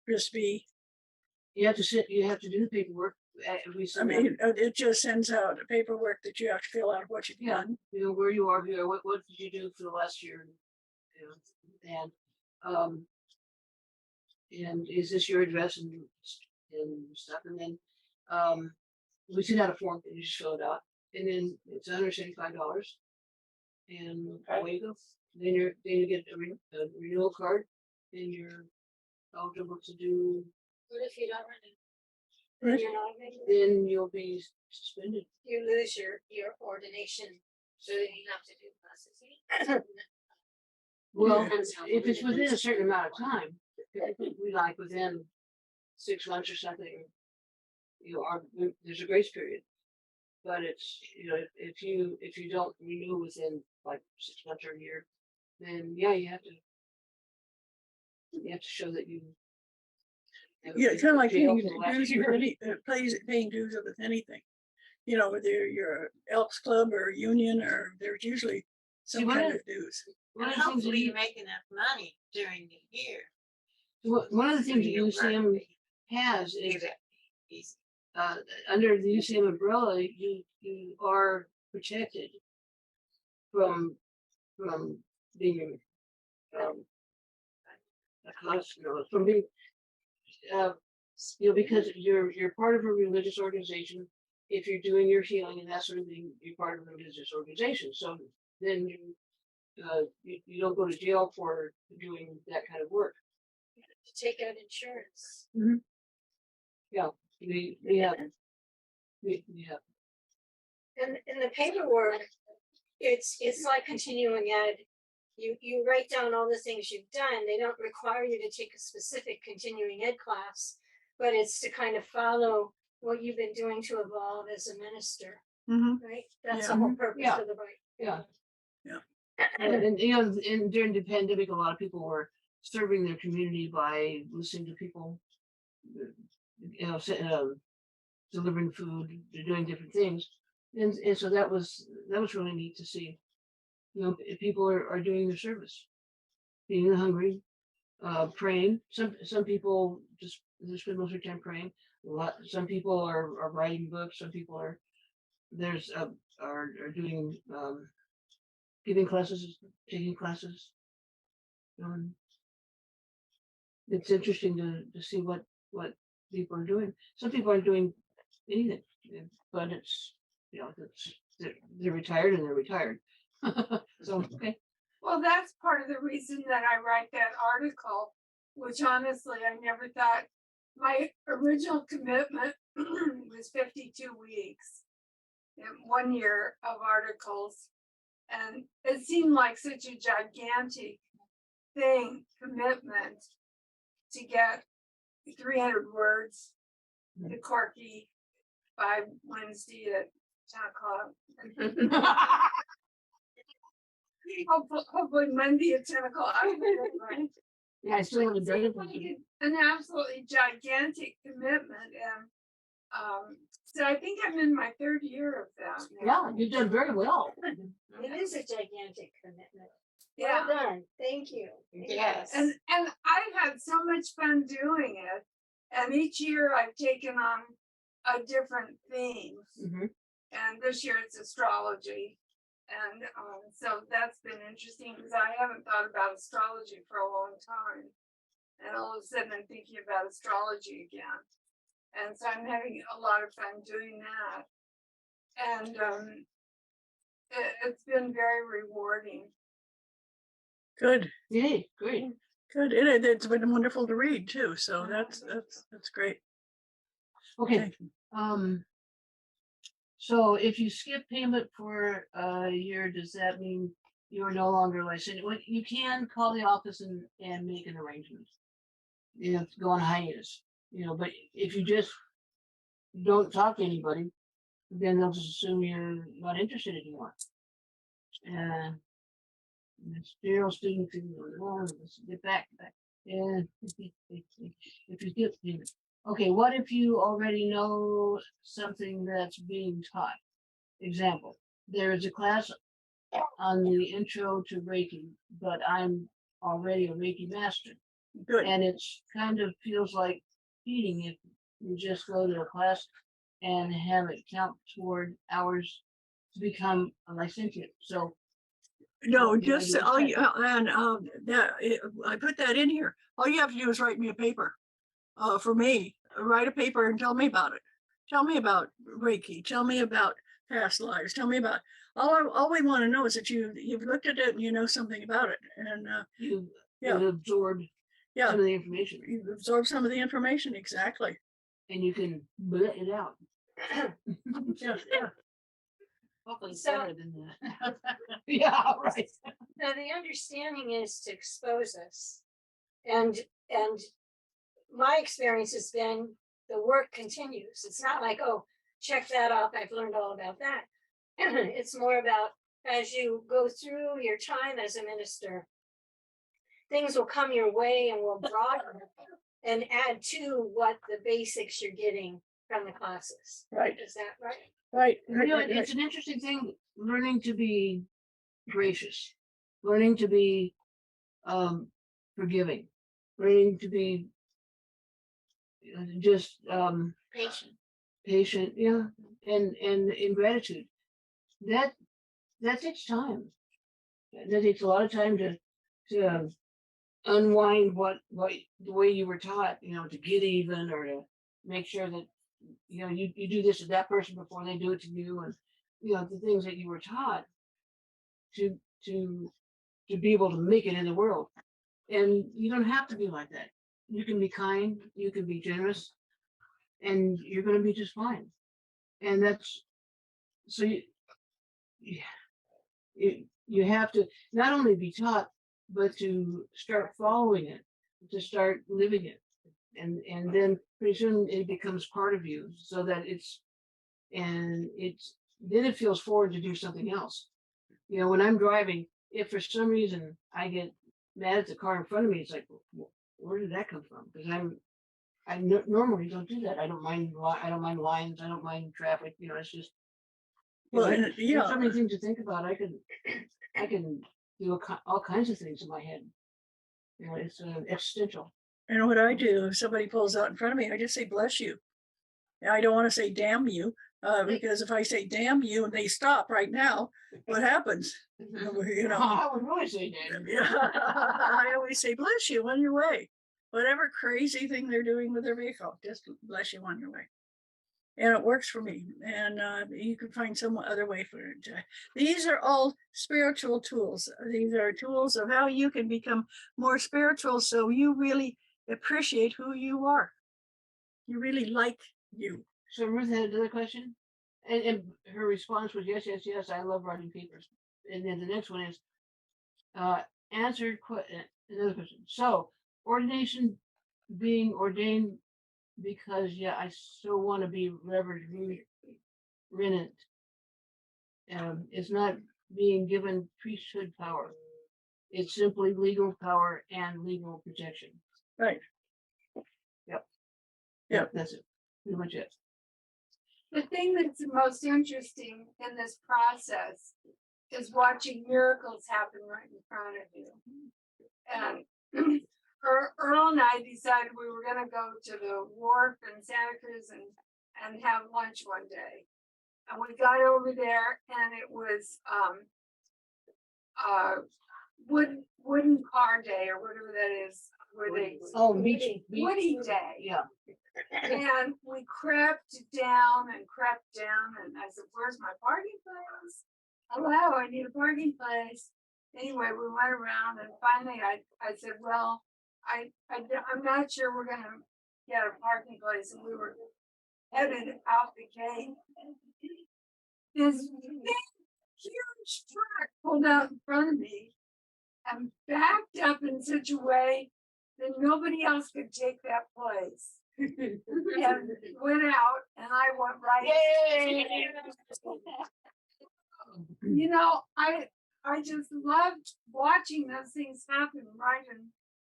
just be, You have to do the paperwork. We I send mean, it just sends out the paperwork that you have to fill out what you've Yeah. done. you know, where you are here, what did you do for the last year? You know, and is this your address and stuff? And then, we send out a form and you just fill it out. And then it's $175. And away you go. Then you get a renewal card and you're eligible to do, What if you don't renew? Right. You're not renewing? then you'll be suspended. You lose your ordination, so then you have to do classes. Well, Depends how if it's long it within a is. certain amount of time, we like within 6 months or something, there's a grace period. But it's, if you don't renew within like 6 months or a year, then yeah, you have to show that you. Yeah, kind of like jail paying for the last dues with year. paying dues with anything. You know, whether you're Elks Club or Union, or there's usually some one kind of- of dues. One of the things that Hopefully you you- make enough money during the year. one of the things that Your work UCM fee. has is Give it easy. under the UCM umbrella, you are protected from being from being because you're part of a religious organization. If you're doing your healing and that sort of thing, you're part of a religious organization. So then you don't go to jail for doing that kind of work. To take out insurance. Yeah, we have. And in the paperwork, it's like continuing ed. You write down all the things you've done. They don't require you to take a specific continuing ed class, but it's to kind of follow what you've been doing to evolve as a minister, Mm-hmm. right? That's Yeah. the whole purpose Yeah. of the right. Yeah. Yeah. And during the pandemic, a lot of people were serving their community by listening to people, delivering food, doing different things. And so that was really neat to see. If people are doing their service, feeding the hungry, praying. Some people just spend most of their time praying. Some people are writing books. Some people are doing giving classes, taking classes. It's interesting to see what people are doing. Some people aren't doing anything, but it's they're retired and they're retired. So okay. Well, that's part of the reason that I write that article, which honestly, I never thought, my original commitment was 52 weeks and 1 year of articles. And it seemed like such a gigantic commitment to get 300 words to Corky by Wednesday at 10 o'clock. Hopefully Monday at 10 o'clock. Yeah, I still haven't done it. An absolutely gigantic commitment, and so I think I'm in my 3rd year of that now. Yeah, you've done very well. It is a gigantic commitment. Yeah. Well done. Thank you. Yes. And I've had so much fun doing it, and each year I've taken on a different theme. Mhm. And this year it's astrology, and so that's been interesting because I haven't thought about astrology for a long time, and all of a sudden I'm thinking about astrology again, and so I'm having a lot of fun doing that, and it's been very rewarding. Good, Yay, great. good. It's been wonderful to read too. So that's great. Okay. So if you skip payment for a year, does that mean you are no longer licensed? You can call the office and make an arrangement. Go on hiatus. You know, but if you just don't talk to anybody, then they'll just assume you're not interested anymore. And Ministerial student, let's get back. And if you get, okay, what if you already know something that's being taught? Example, there is a class on the intro to Reiki, but I'm already a Reiki master. Good. And it's kind of feels like cheating if you just go to a class and have it count toward hours to become a licentiate. So No, Well, just, maybe all it's you, and, I put that in here. All you have to do is write me a paper. For me, write a paper and tell me about it. Tell me about Reiki. Tell me about past lives. Tell me about, all we want to know is that you've looked at it and you know something about it. And, you Yeah. absorbed yeah, some of the information you absorb some of the information, exactly. and you can blurt it out. Yeah, yeah. Hopefully So- better than that. Yeah, right. Now, the understanding is to expose us. And my experience has been the work continues. It's not like, oh, check that off, I've learned all about that. It's more about as you go through your time as a minister, things will come your way and will broaden and add to what the basics you're getting from the classes. Right, Is that right? right. You know, right, right. it's an interesting thing, learning to be gracious, learning to be forgiving, learning to be just Patient. patient, yeah, and in gratitude. That takes time. That takes a lot of time to unwind what the way you were taught, you know, to get even or to make sure that you know you do this to that person before they do it to you, and you know the things that you were taught to be able to make it in the world. And you don't have to be like that. You can be kind, you can be generous, and you're going to be just fine. And that's so you have to not only be taught, but to start following it, to start living it. And then pretty soon it becomes part of you so that then it feels forward to do something else. You know, when I'm driving, if for some reason I get mad at the car in front of me, it's like, where did that come from? Because normally don't do that. I don't mind lines. I don't mind traffic. You know, it's just Well, there's and, yeah, so many things to think about. I can do all kinds of things in my head. You know, it's existential. and what I do, if somebody pulls out in front of me, I just say, bless you. I don't want to say damn you, because if I say damn you and they stop right now, what happens? You know, I would really say that. yeah, I always say, bless you on your way. Whatever crazy thing they're doing with their vehicle, just bless you on your way. And it works for me. And you can find some other way for it. These are all spiritual tools. These are tools of how you can become more spiritual so you really appreciate who you are. You really like you. So Ruth had another question, and her response was yes, yes, yes. I love writing papers. And then the next one is answered another question. So ordination, being ordained because I so want to be Reverend Renant. It's not being given priesthood power. It's simply legal power and legal protection. Right. Yep, that's it. Pretty much it. The thing that's most interesting in this process is watching miracles happen right in front of you. And Earl and I decided we were gonna go to the wharf in Santa Cruz and have lunch one day. And we got over there and it was wooden car day or whatever that is. Woody day. Yeah. And we crept down and I said, where's my parking place? Hello, I need a parking place. Anyway, we went around and finally I said, well, I'm not sure we're gonna get a parking place, and we were headed out the gate. This big, huge truck pulled out in front of me and backed up in such a way that nobody else could take that place. and went out and I went right. You know, I just loved watching those things happen right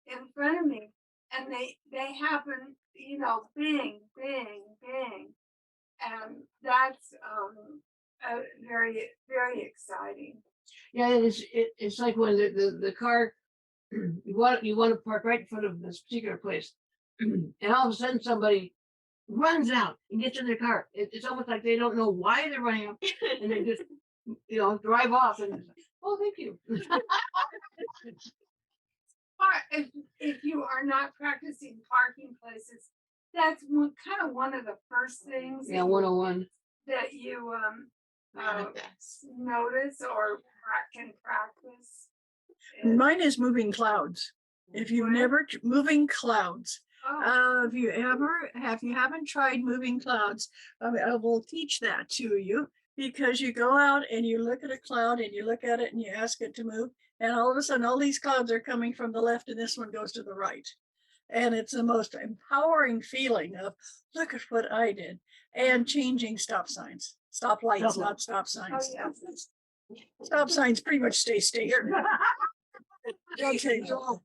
in front of me. And they happen, you know, bing, bing, bing. And that's very, very exciting. Yeah, it's like when the car, you want to park right in front of this particular place. And all of a sudden somebody runs out and gets in their car. It's almost like they don't know why they're running up and they just, you know, drive off and it's like, oh, thank you. If you are not practicing parking places, that's one of the first things. Yeah, 101. That you notice or can practice. Mine is moving clouds. If you've What? never moving clouds. Oh, If you haven't tried moving clouds, I will teach that to you, because you go out and you look at a cloud and you look at it and you ask it to move, and all of a sudden all these clouds are coming from the left and this one goes to the right. And it's the most empowering feeling of, look at what I did. And changing stop signs, stop lights, not stop signs. yeah. Stop signs pretty much stay stationary. Don't change at all.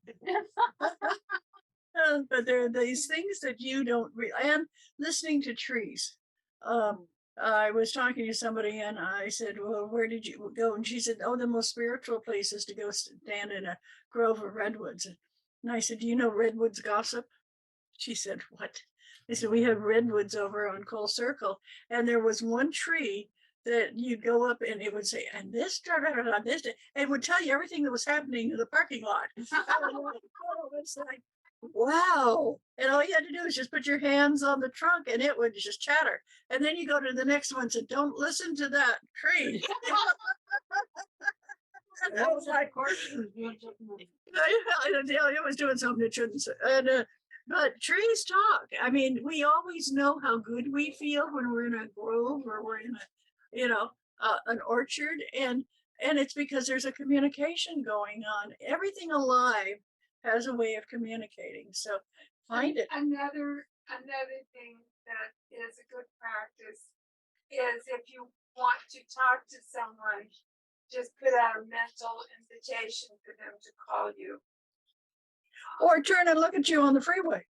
But there are these things that you don't and listening to trees. I was talking to somebody and I said, well, where did you go? And she said, oh, the most spiritual place is to go stand in a grove of redwoods. And I said, do you know redwoods gossip? She said, what? I said, we have redwoods over on Cole Circle. And there was one tree that you'd go up and it would say, and this, this, and would tell you everything that was happening in the parking lot. It's like, wow. And all you had to do is just put your hands on the trunk and it would just chatter. And then you go to the next one and say, don't listen to that tree. I was like, it was doing something it shouldn't say. And, but trees talk. I mean, we always know how good we feel when we're in a grove or we're in an orchard, and it's because there's a communication going on. Everything alive has a way of communicating. So find it. Another thing that is a good practice is if you want to talk to someone, just put out a mental invitation for them to call you. Or turn and look at you on the freeway.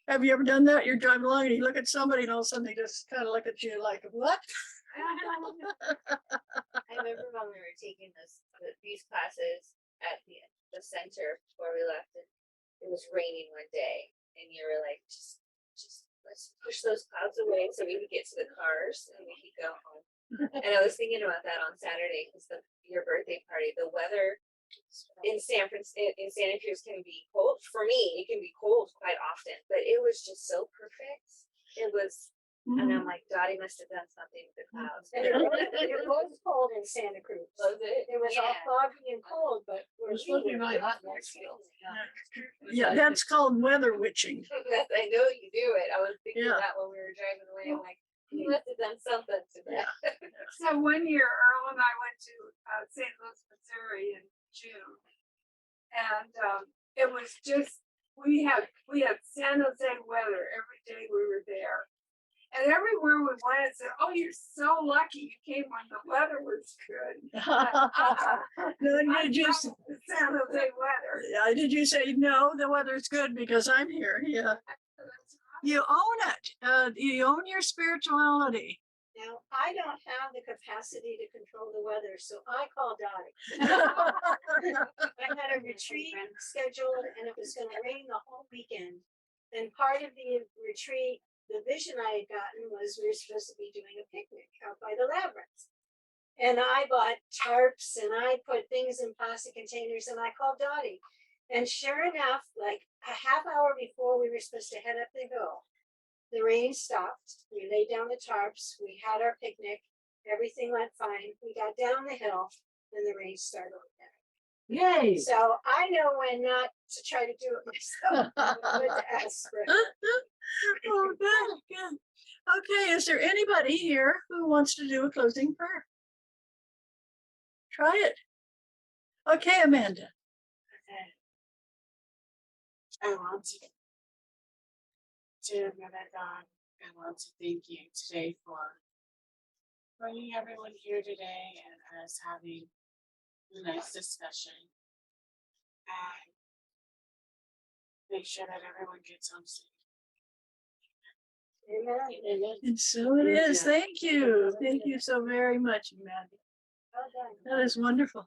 Have you ever done that? You're driving along and you look at somebody and all of a sudden they just kind of look at you like, what? I remember when we were taking these classes at the center before we left, and it was raining one day, and you were like, just let's push those clouds away so we could get to the cars and we could go home. And I was thinking about that on Saturday because your birthday party, the weather in Santa Cruz can be cold. For me, it can be cold quite often, but it was just so perfect. It was, and I'm like, Dottie must have done something with the clouds. And it was cold in Santa Cruz. Was it? It was all foggy and cold, but We're supposed to be really hot. Yeah, that's called weather witching. I know you do it. I was thinking Yeah. that when we were driving away. I'm like, you must have done something to that. So one year, Earl and I went to St. Louis, Missouri in June, and it was just we had San Jose weather every day we were there, and everywhere we went, it said, "Oh, you're so lucky you came when the weather was good." No, did you, The San Jose weather. did you say no? The weather's good because I'm here. Yeah, you own it. You own your spirituality. now I don't have the capacity to control the weather, so I call Dottie. I had a retreat scheduled and it was gonna rain the whole weekend. And part of the retreat, the vision I had gotten was we were supposed to be doing a picnic out by the labyrinth. And I bought tarps and I put things in plastic containers and I called Dottie. And sure enough, like a half hour before we were supposed to head up the hill, the rain stopped. We laid down the tarps. We had our picnic. Everything went fine. We got down the hill and the rain started again. Yay! So I know when not to try to do it myself. But to ask for help. Oh, good. Okay, is there anybody here who wants to do a closing prayer? Try it. Okay, Amanda. I want to. Dear Mother God, I want to thank you today for bringing everyone here today and us having a nice discussion. And make sure that everyone gets home safe. Amen. And so it is. Thank you. Thank you so very much, Mandy. That is wonderful.